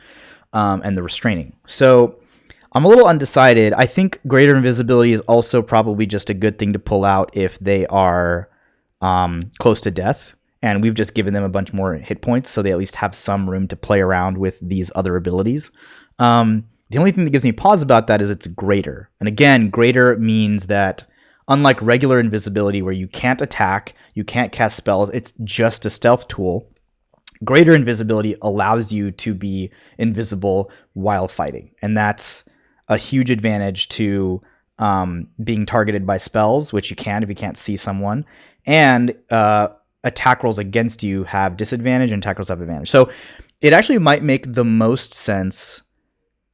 and the restraining. So I'm a little undecided. I think greater invisibility is also probably just a good thing to pull out if they are close to death, and we've just given them a bunch more hit points, so they at least have some room to play around with these other abilities. The only thing that gives me pause about that is it's greater. And again, greater means that unlike regular invisibility where you can't attack, you can't cast spells, it's just a stealth tool, greater invisibility allows you to be invisible while fighting. And that's a huge advantage to being targeted by spells, which you can if you can't see someone. And attack rolls against you have disadvantage and attack rolls have advantage. So it actually might make the most sense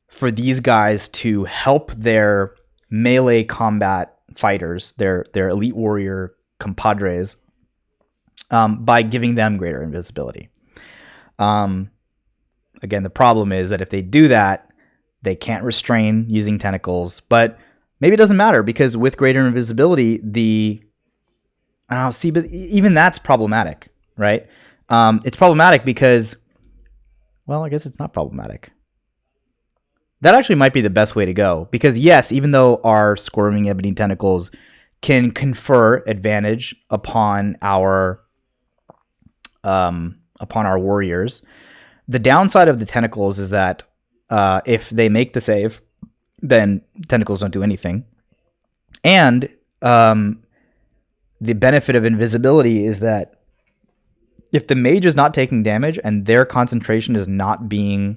for these guys to help their melee combat fighters, their elite warrior compadres, by giving them greater invisibility. Again, the problem is that if they do that, they can't restrain using tentacles, but maybe it doesn't matter, because with greater invisibility, but even that's problematic, right? It's problematic because, well, I guess it's not problematic. That actually might be the best way to go, because yes, even though our squirming ebony tentacles can confer advantage upon our warriors, the downside of the tentacles is that if they make the save, then tentacles don't do anything. And the benefit of invisibility is that if the mage is not taking damage and their concentration is not being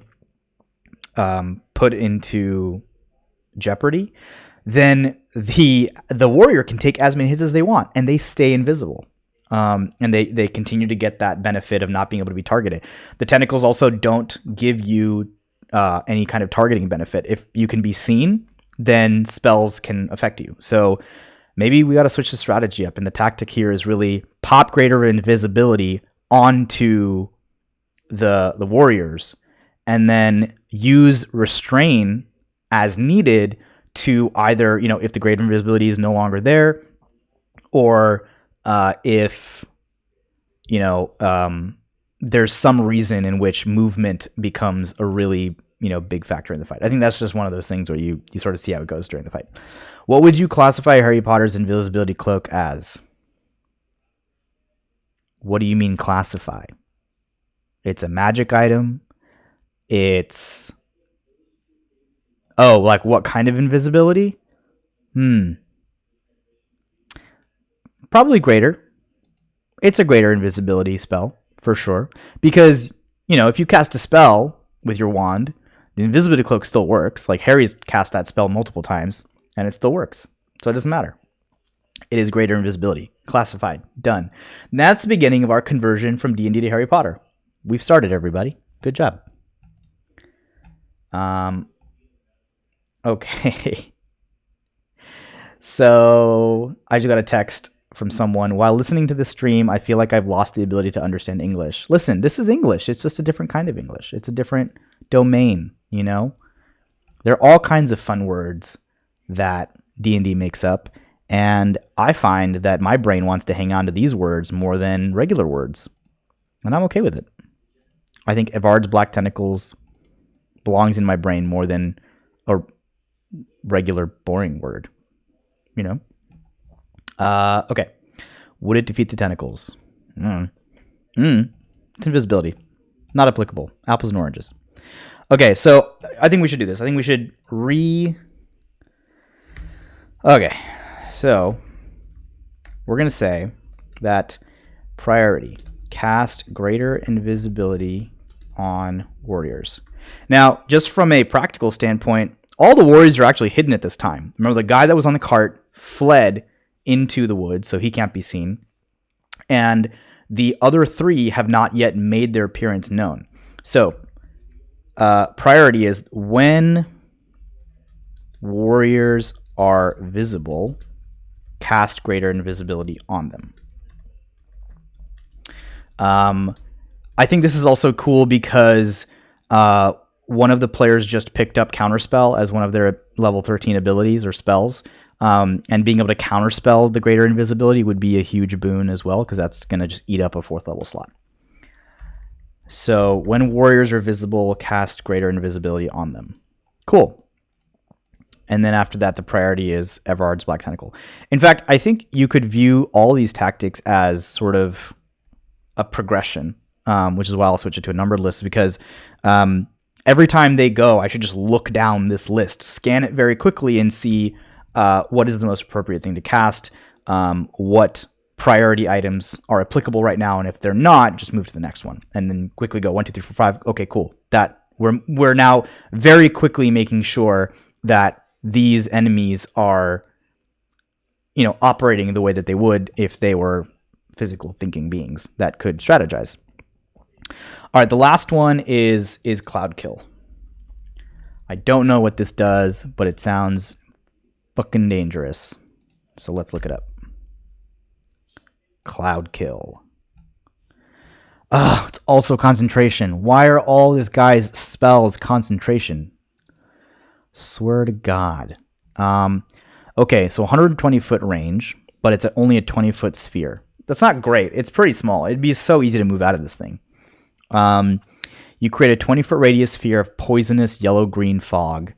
put into jeopardy, then the warrior can take as many hits as they want and they stay invisible. And they continue to get that benefit of not being able to be targeted. The tentacles also don't give you any kind of targeting benefit. If you can be seen, then spells can affect you. So maybe we got to switch the strategy up, and the tactic here is really pop greater invisibility onto the warriors, and then use restrain as needed to either, if the greater invisibility is no longer there, or if there's some reason in which movement becomes a really big factor in the fight. I think that's just one of those things where you sort of see how it goes during the fight. What would you classify Harry Potter's invisibility cloak as? What do you mean classify? It's a magic item. It's... Oh, like what kind of invisibility? Probably greater. It's a greater invisibility spell, for sure. Because, if you cast a spell with your wand, the invisibility cloak still works. Like, Harry's cast that spell multiple times, and it still works. So it doesn't matter. It is greater invisibility. Classified. Done. And that's the beginning of our conversion from D&D to Harry Potter. We've started, everybody. Good job. Okay. So I just got a text from someone. While listening to the stream, I feel like I've lost the ability to understand English. Listen, this is English. It's just a different kind of English. It's a different domain, There are all kinds of fun words that D&D makes up, and I find that my brain wants to hang on to these words more than regular words, and I'm okay with it. I think Evard's Black Tentacles belongs in my brain more than a regular boring word, Okay. Would it defeat the tentacles? It's invisibility. Not applicable. Apples and oranges. Okay, so I think we should do this. I think we should Okay, so we're going to say that priority cast greater invisibility on warriors. Now, just from a practical standpoint, all the warriors are actually hidden at this time. Remember, the guy that was on the cart fled into the woods, so he can't be seen. And the other 3 have not yet made their appearance known. So, priority is when warriors are visible, cast greater invisibility on them. I think this is also cool because one of the players just picked up Counterspell as one of their level 13 abilities or spells. And being able to counterspell the greater invisibility would be a huge boon as well, because that's going to just eat up a 4th level slot. So when warriors are visible, cast greater invisibility on them. Cool. And then after that, the priority is Everard's Black Tentacle. In fact, I think you could view all these tactics as sort of a progression, which is why I'll switch it to a numbered list, because every time they go, I should just look down this list, scan it very quickly, and see what is the most appropriate thing to cast, what priority items are applicable right now, and if they're not, just move to the next one, and then quickly go 1, 2, 3, 4, 5. Okay, cool. That we're now very quickly making sure that these enemies are, operating the way that they would if they were physical thinking beings that could strategize. All right, the last one is Cloud Kill. I don't know what this does, but it sounds fucking dangerous. So let's look it up. Cloud Kill. It's also concentration. Why are all this guy's spells concentration? Swear to God. Okay, so 120-foot range, but it's only a 20-foot sphere. That's not great. It's pretty small. It'd be so easy to move out of this thing. You create a 20-foot radius sphere of poisonous yellow-green fog.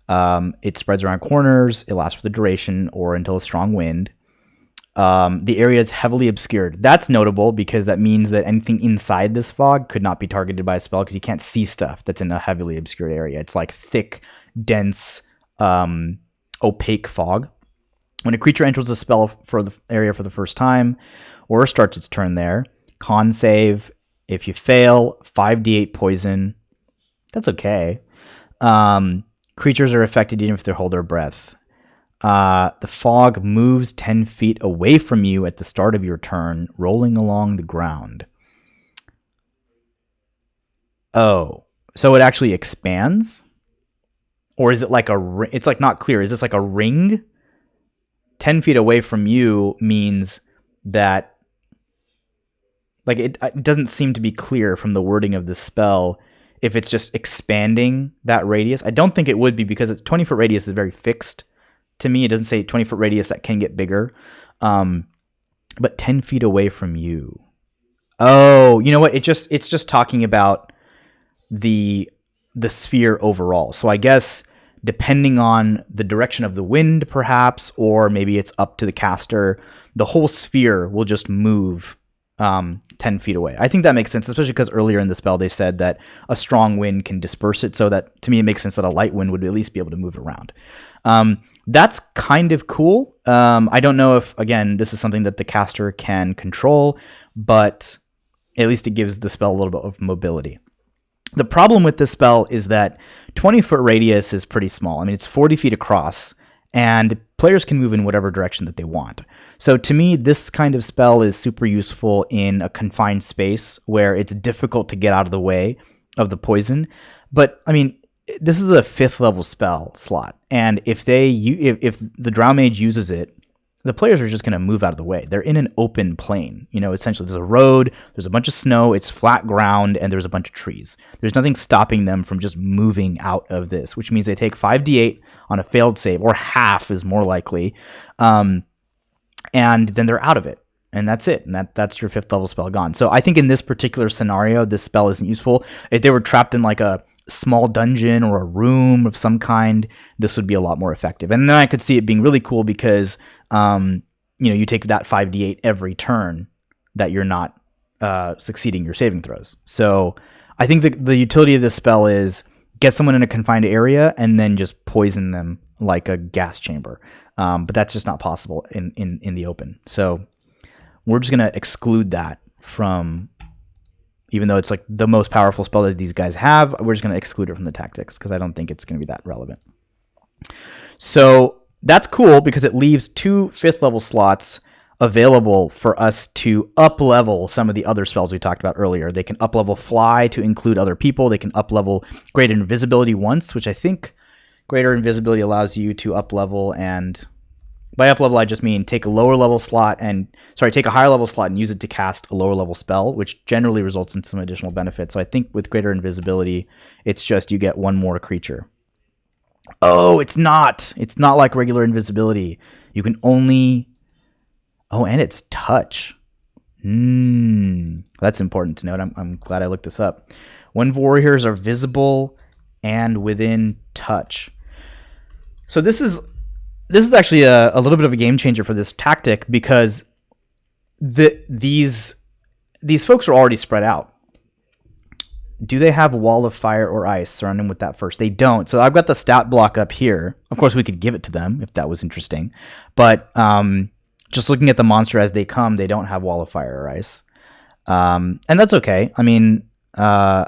It spreads around corners. It lasts for the duration or until a strong wind. The area is heavily obscured. That's notable because that means that anything inside this fog could not be targeted by a spell, because you can't see stuff that's in a heavily obscured area. It's like thick, dense, opaque fog. When a creature enters a spell for the area for the first time or starts its turn there, con save. If you fail, 5d8 poison. That's okay. Creatures are affected even if they hold their breath. The fog moves 10 feet away from you at the start of your turn, rolling along the ground. Oh, so it actually expands? Or is it like it's like not clear. Is this like a ring? 10 feet away from you means that, like, it doesn't seem to be clear from the wording of the spell if it's just expanding that radius. I don't think it would be, because a 20-foot radius is very fixed to me. It doesn't say 20-foot radius that can get bigger. But 10 feet away from you. Oh, you know what? It's just talking about the sphere overall. So I guess depending on the direction of the wind, perhaps, or maybe it's up to the caster, the whole sphere will just move 10 feet away. I think that makes sense, especially because earlier in the spell they said that a strong wind can disperse it, so that, to me, it makes sense that a light wind would at least be able to move around. That's kind of cool. I don't know if, again, this is something that the caster can control, but at least it gives the spell a little bit of mobility. The problem with this spell is that 20-foot radius is pretty small. I mean, it's 40 feet across, and players can move in whatever direction that they want. So to me, this kind of spell is super useful in a confined space where it's difficult to get out of the way of the poison. But, I mean, this is a 5th level spell slot, and if the Drow Mage uses it, the players are just going to move out of the way. They're in an open plain. Essentially, there's a road, there's a bunch of snow, it's flat ground, and there's a bunch of trees. There's nothing stopping them from just moving out of this, which means they take 5d8 on a failed save, or half is more likely, and then they're out of it. And that's it. And that's your 5th level spell gone. So I think in this particular scenario, this spell isn't useful. If they were trapped in like a small dungeon or a room of some kind, this would be a lot more effective. And then I could see it being really cool because, you take that 5d8 every turn that you're not succeeding your saving throws. So I think the utility of this spell is get someone in a confined area and then just poison them like a gas chamber. But that's just not possible in the open. So we're just going to exclude that from even though it's like the most powerful spell that these guys have. We're just going to exclude it from the tactics because I don't think it's going to be that relevant. So that's cool because it leaves 2 5th level slots available for us to up level some of the other spells we talked about earlier. They can up level fly to include other people. They can up level greater invisibility once, which I think greater invisibility allows you to up level, and by up level I just mean take a higher level slot and use it to cast a lower level spell, which generally results in some additional benefits. So I think with greater invisibility, it's just you get one more creature. Oh, it's not like regular invisibility. You can only... Oh, and it's touch. That's important to note. I'm glad I looked this up. When warriors are visible and within touch. So this is actually a little bit of a game changer for this tactic because these folks are already spread out. Do they have a wall of fire or ice? Surround them with that first. They don't. So I've got the stat block up here. Of course, we could give it to them if that was interesting. But just looking at the monster as they come, they don't have wall of fire or ice. And that's okay. I mean, I'm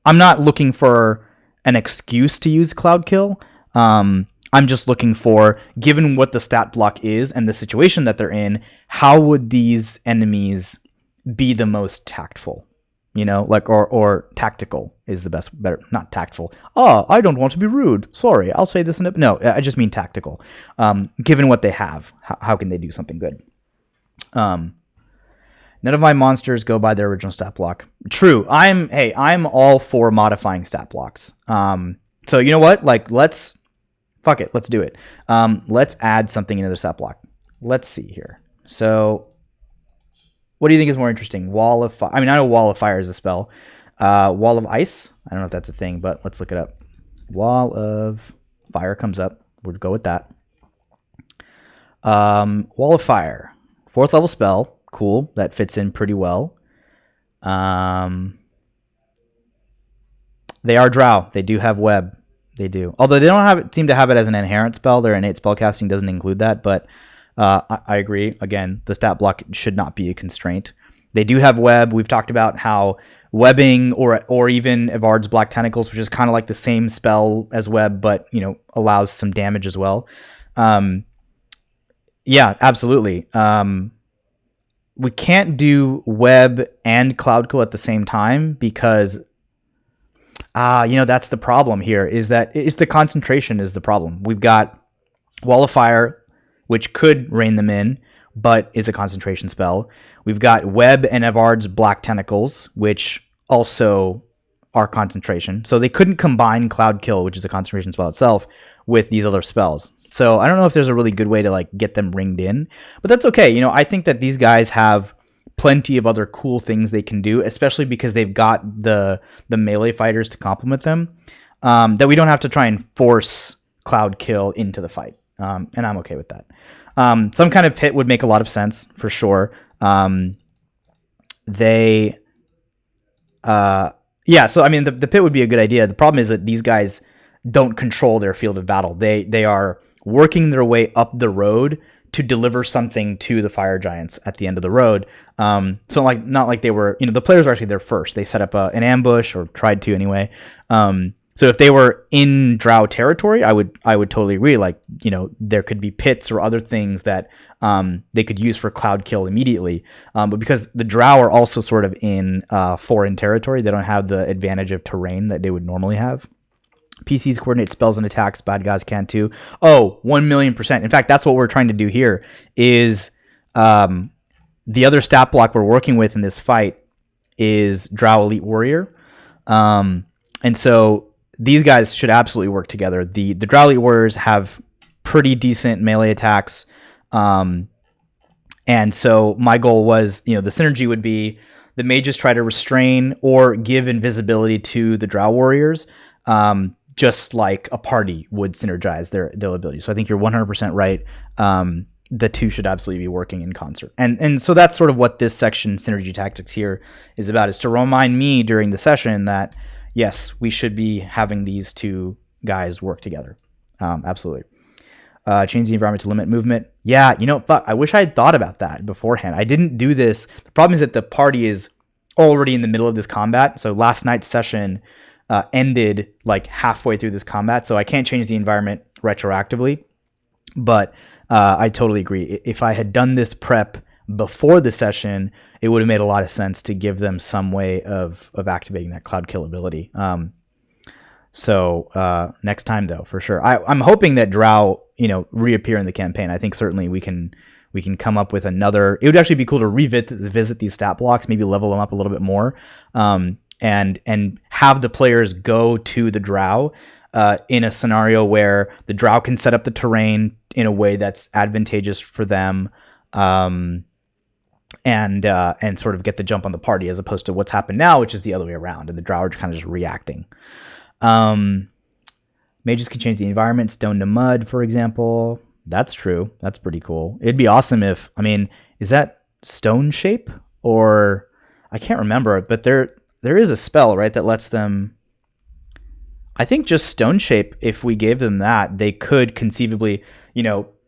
not looking for an excuse to use Cloud Kill. I'm just looking for, given what the stat block is and the situation that they're in, how would these enemies be the most tactful? You know, like, or tactical is the better, not tactful. Oh, I don't want to be rude. Sorry, I'll say this no, I just mean tactical. Given what they have, how can they do something good? None of my monsters go by their original stat block. True. I'm all for modifying stat blocks. So you know what? Like, let's do it. Let's add something into the stat block. Let's see here. So what do you think is more interesting? Wall of fire. I mean, I know Wall of Fire is a spell. Wall of Ice. I don't know if that's a thing, but let's look it up. Wall of Fire comes up. We'll go with that. Wall of Fire. 4th level spell. Cool. That fits in pretty well. They are Drow. They do have web. They do. Although they don't seem to have it as an inherent spell. Their innate spellcasting doesn't include that, but I agree. Again, the stat block should not be a constraint. They do have web. We've talked about how webbing or even Evard's Black Tentacles, which is kind of like the same spell as web, but allows some damage as well. Yeah, absolutely. We can't do web and Cloud Kill at the same time because that's the problem here. Is the concentration is the problem. We've got Wall of Fire, which could rein them in, but is a concentration spell. We've got Web and Evard's Black Tentacles, which also are concentration. So they couldn't combine Cloud Kill, which is a concentration spell itself, with these other spells. So I don't know if there's a really good way to get them ringed in, but that's okay. I think that these guys have plenty of other cool things they can do, especially because they've got the melee fighters to complement them, that we don't have to try and force Cloud Kill into the fight. And I'm okay with that. Some kind of pit would make a lot of sense for sure. So I mean, the pit would be a good idea. The problem is that these guys don't control their field of battle. They are working their way up the road to deliver something to the fire giants at the end of the road. So not like they were, the players are actually there first. They set up an ambush, or tried to anyway. So if they were in Drow territory, I would totally agree. There could be pits or other things that they could use for Cloud Kill immediately. But because the Drow are also sort of in foreign territory, they don't have the advantage of terrain that they would normally have. PCs coordinate spells and attacks. Bad guys can too. Oh, 1,000,000%. In fact, that's what we're trying to do here is the other stat block we're working with in this fight is Drow Elite Warrior. And so these guys should absolutely work together. The Drow Elite Warriors have pretty decent melee attacks. And so my goal was, the synergy would be the mages try to restrain or give invisibility to the Drow Warriors, just like a party would synergize their abilities. So I think you're 100% right. The two should absolutely be working in concert. And so that's sort of what this section, Synergy Tactics, here is about, is to remind me during the session that, yes, we should be having these two guys work together. Absolutely. Change the environment to limit movement. Yeah, fuck, I wish I had thought about that beforehand. I didn't do this. The problem is that the party is already in the middle of this combat. So last night's session ended like halfway through this combat, so I can't change the environment retroactively. But I totally agree. If I had done this prep before the session, it would have made a lot of sense to give them some way of activating that cloud kill ability. So next time, though, for sure. I'm hoping that Drow, reappear in the campaign. I think certainly we can come up with another. It would actually be cool to revisit these stat blocks, maybe level them up a little bit more, and have the players go to the Drow in a scenario where the Drow can set up the terrain in a way that's advantageous for them, and sort of get the jump on the party, as opposed to what's happened now, which is the other way around, and the Drow are kind of just reacting. Mages can change the environment, stone to mud, for example. That's true. That's pretty cool. It'd be awesome if, is that stone shape, or I can't remember, but there is a spell, right, that lets them, I think just stone shape. If we gave them that, they could conceivably,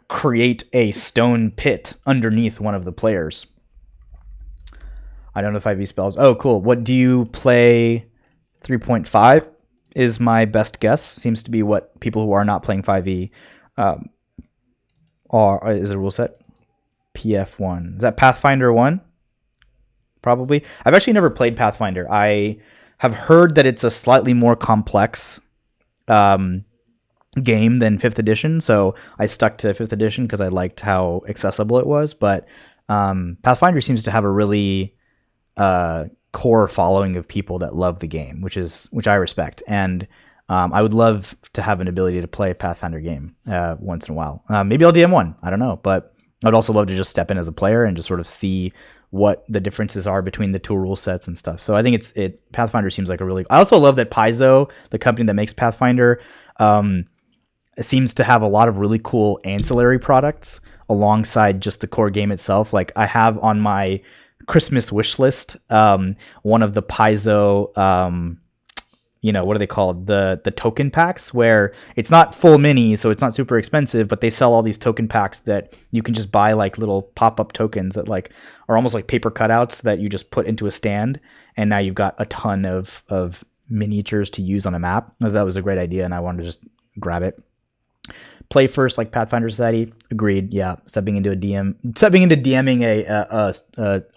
create a stone pit underneath one of the players. I don't know if 5e spells. Oh, cool. What do you play? 3.5 is my best guess. Seems to be what people who are not playing 5e is a rule set. PF1. Is that Pathfinder 1? Probably. I've actually never played Pathfinder. I have heard that it's a slightly more complex game than 5th edition, so I stuck to 5th edition because I liked how accessible it was. But Pathfinder seems to have a really core following of people that love the game, which I respect, and I would love to have an ability to play a Pathfinder game once in a while. Maybe I'll DM one. I don't know, but I'd also love to just step in as a player and just sort of see what the differences are between the two rule sets and stuff. So I think Pathfinder seems like a really. I also love that Paizo, the company that makes Pathfinder, seems to have a lot of really cool ancillary products alongside just the core game itself. Like I have on my Christmas wish list one of the Paizo, what are they called? The token packs, where it's not full mini, so it's not super expensive, but they sell all these token packs that you can just buy, like little pop-up tokens that like are almost like paper cutouts that you just put into a stand, and now you've got a ton of miniatures to use on a map. That was a great idea, and I wanted to just grab it. Play first, like Pathfinder Society. Agreed. Yeah, stepping into DMing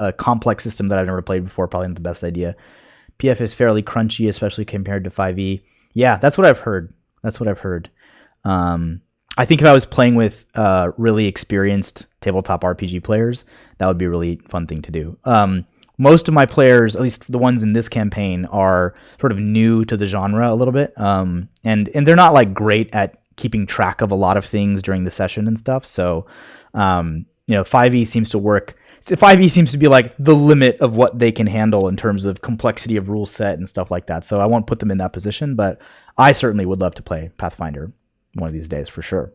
a complex system that I've never played before, probably not the best idea. PF is fairly crunchy, especially compared to 5e. Yeah, that's what I've heard. I think if I was playing with really experienced tabletop RPG players, that would be a really fun thing to do. Most of my players, at least the ones in this campaign, are sort of new to the genre a little bit, and they're not like great at keeping track of a lot of things during the session and stuff. So, 5e seems to work. 5e seems to be like the limit of what they can handle in terms of complexity of rule set and stuff like that. So I won't put them in that position, but I certainly would love to play Pathfinder one of these days for sure.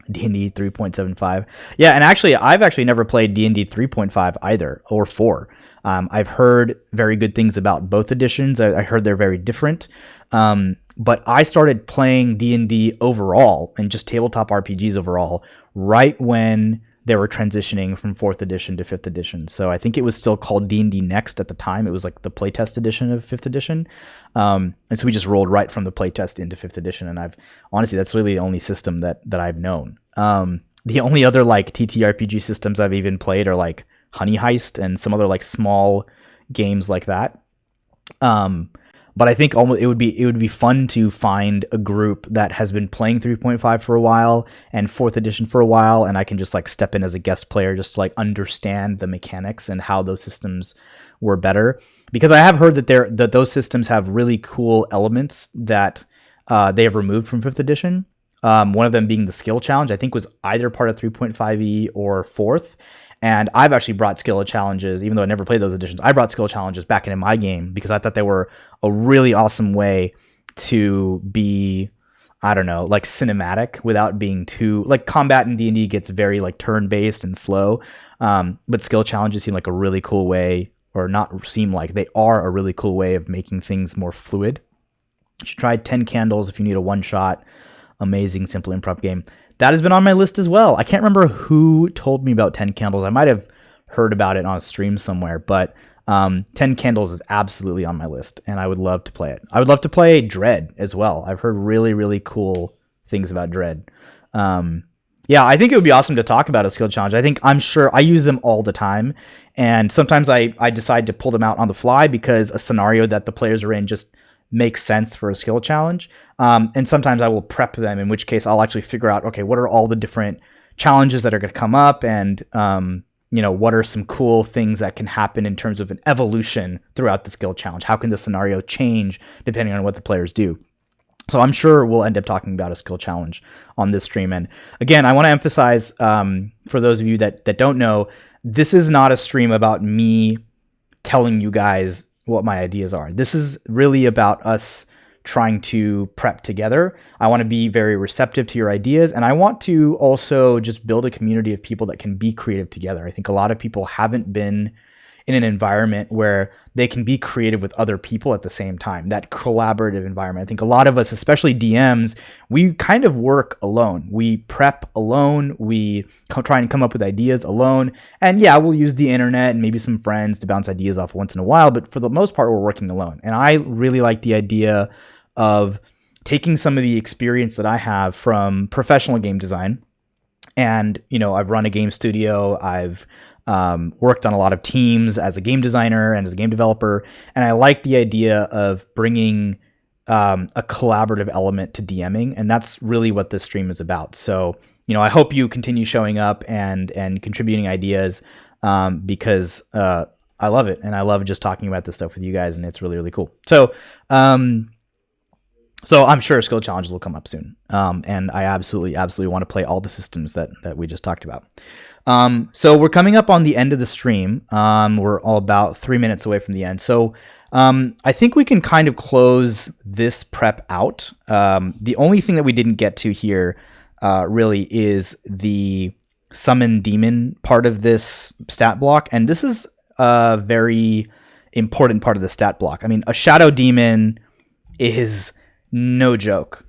D&D 3.75. Yeah, and actually, I've never played D&D 3.5 either, or 4. I've heard very good things about both editions. I heard they're very different. But I started playing D&D overall, and just tabletop RPGs overall, right when they were transitioning from 4th edition to 5th edition. So I think it was still called D&D Next at the time. It was like the playtest edition of 5th edition. And so we just rolled right from the playtest into 5th edition. And honestly, that's really the only system that I've known. The only other like TTRPG systems I've even played are like Honey Heist and some other like small games like that. But I think it would be fun to find a group that has been playing 3.5 for a while and 4th edition for a while, and I can just like step in as a guest player, just to like understand the mechanics and how those systems were better. Because I have heard that those systems have really cool elements that they have removed from 5th edition. One of them being the skill challenge, I think was either part of 3.5e or 4th. And I've actually brought skill challenges, even though I never played those editions. I brought skill challenges back into my game because I thought they were a really awesome way to be, I don't know, like cinematic without being too, like combat in D&D gets very like turn-based and slow. But skill challenges seem like a really cool way, or not seem like, they are a really cool way of making things more fluid. You should try 10 Candles if you need a one-shot, amazing, simple improv game. That has been on my list as well. I can't remember who told me about 10 Candles. I might have heard about it on a stream somewhere, but 10 Candles is absolutely on my list, and I would love to play it. I would love to play Dread as well. I've heard really, really cool things about Dread. Yeah, I think it would be awesome to talk about a skill challenge. I'm sure I use them all the time, and sometimes I decide to pull them out on the fly because a scenario that the players are in just makes sense for a skill challenge. And sometimes I will prep them, in which case I'll actually figure out, okay, what are all the different challenges that are going to come up, and what are some cool things that can happen in terms of an evolution throughout the skill challenge? How can the scenario change depending on what the players do? So I'm sure we'll end up talking about a skill challenge on this stream. And again, I want to emphasize, for those of you that don't know, this is not a stream about me telling you guys what my ideas are. This is really about us trying to prep together. I want to be very receptive to your ideas, and I want to also just build a community of people that can be creative together. I think a lot of people haven't been in an environment where they can be creative with other people at the same time, that collaborative environment. I think a lot of us, especially DMs, we kind of work alone. We prep alone. We try and come up with ideas alone. And yeah, we'll use the internet and maybe some friends to bounce ideas off once in a while, but for the most part, we're working alone. And I really like the idea of taking some of the experience that I have from professional game design. And, I've run a game studio. I've worked on a lot of teams as a game designer and as a game developer. And I like the idea of bringing a collaborative element to DMing. And that's really what this stream is about. So, I hope you continue showing up and contributing ideas, because I love it. And I love just talking about this stuff with you guys. And it's really, really cool. So I'm sure skill challenges will come up soon. And I absolutely want to play all the systems that we just talked about. So we're coming up on the end of the stream. We're all about 3 minutes away from the end. So I think we can kind of close this prep out. The only thing that we didn't get to here really is the summon demon part of this stat block. And this is a very important part of the stat block. I mean, a shadow demon is no joke.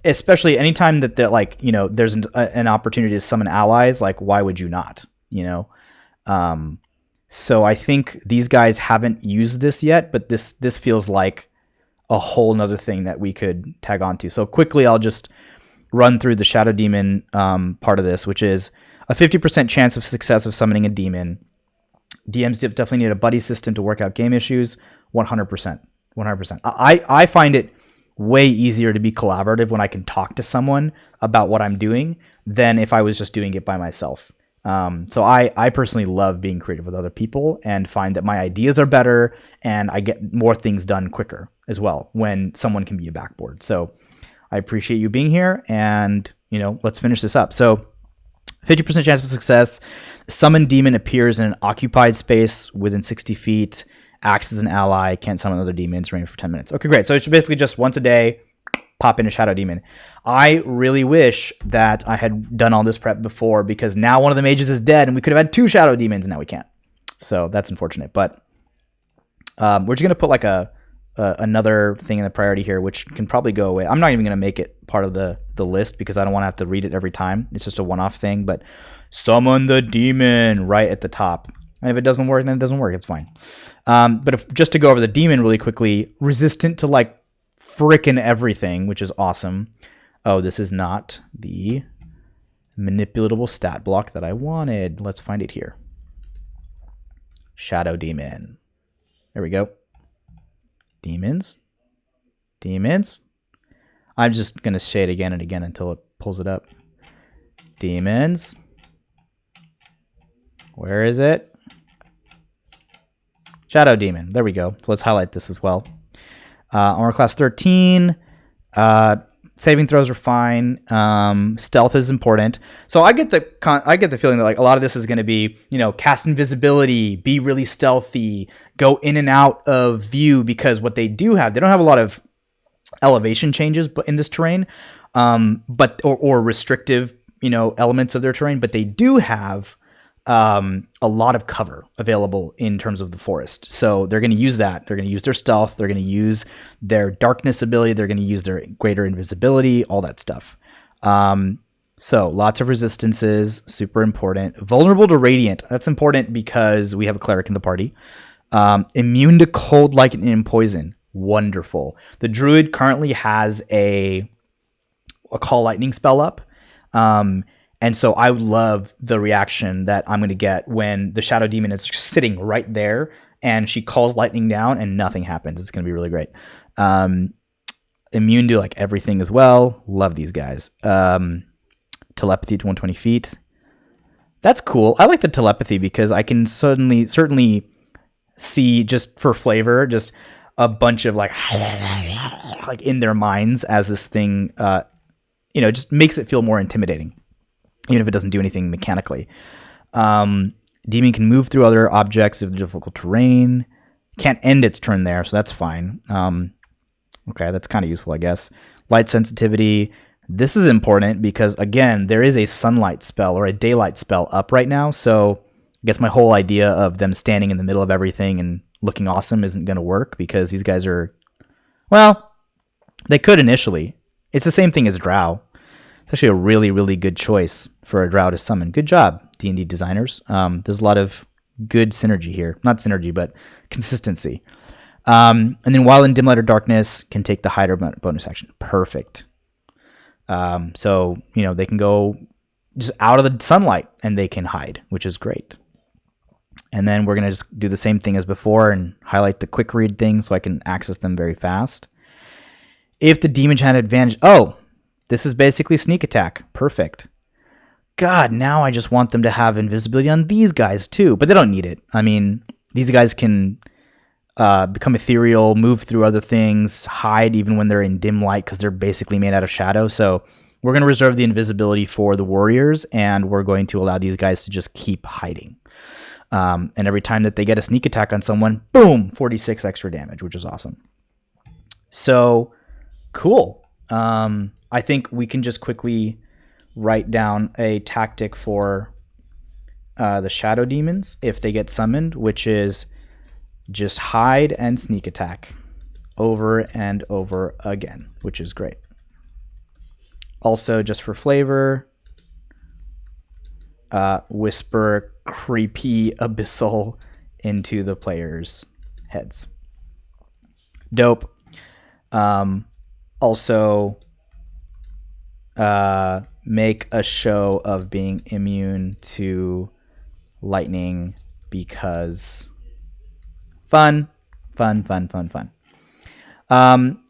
Especially anytime that there's an opportunity to summon allies, like why would you not, So I think these guys haven't used this yet, but this feels like a whole nother thing that we could tag onto. So quickly, I'll just run through the shadow demon part of this, which is a 50% chance of success of summoning a demon. DMs definitely need a buddy system to work out game issues. 100%. I find it way easier to be collaborative when I can talk to someone about what I'm doing than if I was just doing it by myself. So I personally love being creative with other people and find that my ideas are better and I get more things done quicker as well when someone can be a backboard. So I appreciate you being here, and let's finish this up. So 50% chance of success. Summon demon appears in an occupied space within 60 feet. Acts as an ally, can't summon other demons, range for 10 minutes. Okay, great. So it's basically just once a day, pop in a shadow demon. I really wish that I had done all this prep before, because now one of the mages is dead and we could have had 2 shadow demons, and now we can't. So that's unfortunate. But we're just going to put like another thing in the priority here, which can probably go away. I'm not even going to make it part of the list because I don't want to have to read it every time. It's just a one-off thing. But summon the demon right at the top. And if it doesn't work, then it doesn't work. It's fine. But just to go over the demon really quickly, resistant to like frickin' everything, which is awesome. Oh, this is not the manipulatable stat block that I wanted. Let's find it here. Shadow demon. There we go. Demons. I'm just going to say it again and again until it pulls it up. Demons. Where is it? Shadow demon. There we go. So let's highlight this as well. Armor class 13. Saving throws are fine. Stealth is important. So I get the feeling that like a lot of this is going to be, cast invisibility, be really stealthy, go in and out of view, because what they don't have a lot of elevation changes but in this terrain, or restrictive, elements of their terrain, but they do have a lot of cover available in terms of the forest. So they're going to use that. They're going to use their stealth. They're going to use their darkness ability. They're going to use their greater invisibility, all that stuff. So lots of resistances, super important. Vulnerable to radiant. That's important because we have a cleric in the party. Immune to cold, lightning, and poison. Wonderful. The druid currently has a call lightning spell up. And so I would love the reaction that I'm going to get when the shadow demon is sitting right there and she calls lightning down and nothing happens. It's going to be really great. Immune to like everything as well. Love these guys. Telepathy to 120 feet. That's cool. I like the telepathy because I can certainly see, just for flavor, just a bunch of like in their minds as this thing, just makes it feel more intimidating, even if it doesn't do anything mechanically. Demon can move through other objects of difficult terrain. Can't end its turn there, so that's fine. Okay, that's kind of useful, I guess. Light sensitivity. This is important because, again, there is a sunlight spell or a daylight spell up right now. So I guess my whole idea of them standing in the middle of everything and looking awesome isn't going to work because these guys are, well, they could initially. It's the same thing as Drow. It's actually a really, really good choice for a Drow to summon. Good job, D&D designers. There's a lot of good synergy here. Not synergy, but consistency. And then while in dim light or darkness, can take the hide or bonus action. Perfect. So, they can go just out of the sunlight and they can hide, which is great. And then we're going to just do the same thing as before and highlight the quick read thing so I can access them very fast. If the demon had advantage, this is basically sneak attack. Perfect. God, now I just want them to have invisibility on these guys too, but they don't need it. I mean, these guys can become ethereal, move through other things, hide even when they're in dim light because they're basically made out of shadow. So we're going to reserve the invisibility for the warriors, and we're going to allow these guys to just keep hiding. And every time that they get a sneak attack on someone, boom, 46 extra damage, which is awesome. So cool. I think we can just quickly write down a tactic for the shadow demons if they get summoned, which is just hide and sneak attack over and over again, which is great. Also, just for flavor, whisper creepy abyssal into the players' heads. Dope. Also, make a show of being immune to lightning because fun.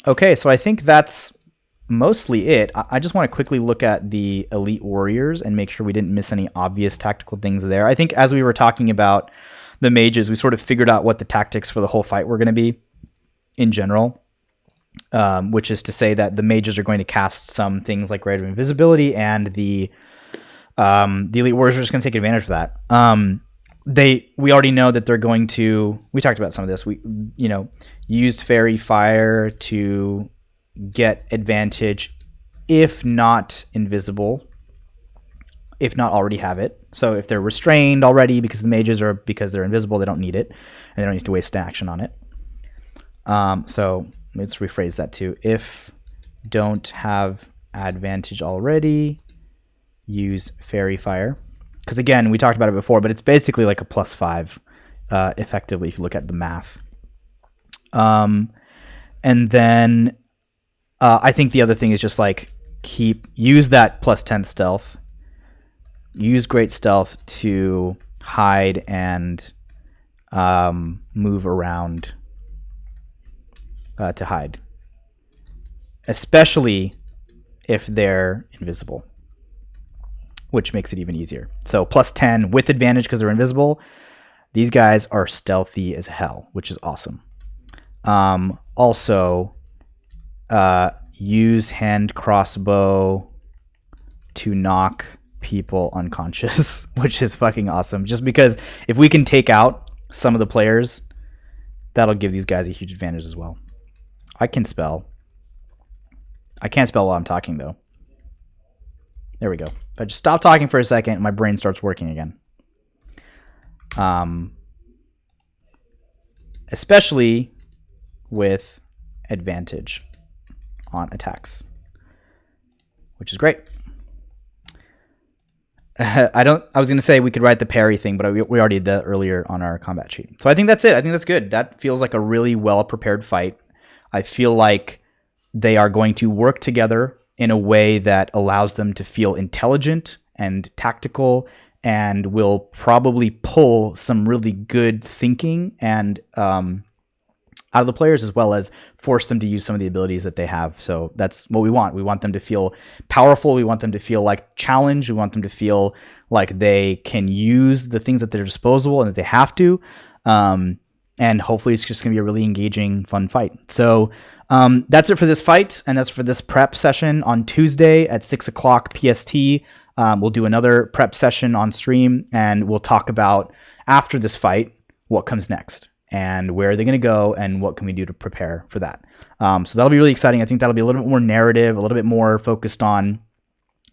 Okay, so I think that's mostly it. I just want to quickly look at the elite warriors and make sure we didn't miss any obvious tactical things there. I think as we were talking about the mages, we sort of figured out what the tactics for the whole fight were going to be in general, which is to say that the mages are going to cast some things like Rite of Invisibility, and the elite warriors are just going to take advantage of that. We already know that they're going to, we talked about some of this. We, used Fairy Fire to get advantage, if not invisible, if not already have it. So if they're restrained already because the mages are, because they're invisible, they don't need it and they don't need to waste action on it. So let's rephrase that too. If don't have advantage already, use Fairy Fire. Because again, we talked about it before, but it's basically like a +5, effectively, if you look at the math. And then I think the other thing is just like use that +10 stealth. Use great stealth to hide and move around to hide. Especially if they're invisible, which makes it even easier. So +10 with advantage because they're invisible. These guys are stealthy as hell, which is awesome. Also, use hand crossbow to knock people unconscious, which is fucking awesome. Just because if we can take out some of the players, that'll give these guys a huge advantage as well. I can spell. I can't spell while I'm talking, though. There we go. If I just stop talking for a second, my brain starts working again. Especially with advantage on attacks, which is great. I don't. I was gonna say we could write the parry thing, but we already did that earlier on our combat sheet. So I think that's it. I think that's good. That feels like a really well prepared fight. I feel like they are going to work together in a way that allows them to feel intelligent and tactical, and will probably pull some really good thinking and out of the players, as well as force them to use some of the abilities that they have. So that's what we want. We want them to feel powerful. We want them to feel like challenged. We want them to feel like they can use the things at their disposal and that they have to. And hopefully it's just going to be a really engaging, fun fight. So that's it for this fight, and that's for this prep session on Tuesday at 6 o'clock PST. We'll do another prep session on stream, and we'll talk about, after this fight, what comes next and where are they going to go and what can we do to prepare for that. So that'll be really exciting. I think that'll be a little bit more narrative, a little bit more focused on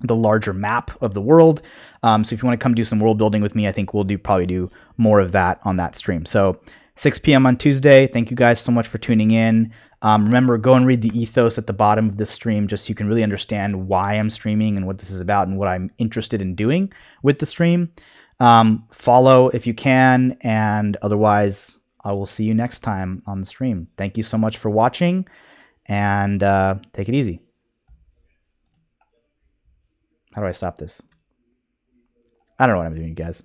the larger map of the world. So if you want to come do some world building with me, I think we'll probably do more of that on that stream. So 6 p.m. on Tuesday. Thank you guys so much for tuning in. Remember, go and read the ethos at the bottom of this stream just so you can really understand why I'm streaming and what this is about and what I'm interested in doing with the stream. Follow if you can, and otherwise I will see you next time on the stream. Thank you so much for watching, and take it easy. How do I stop this? I don't know what I'm doing, guys.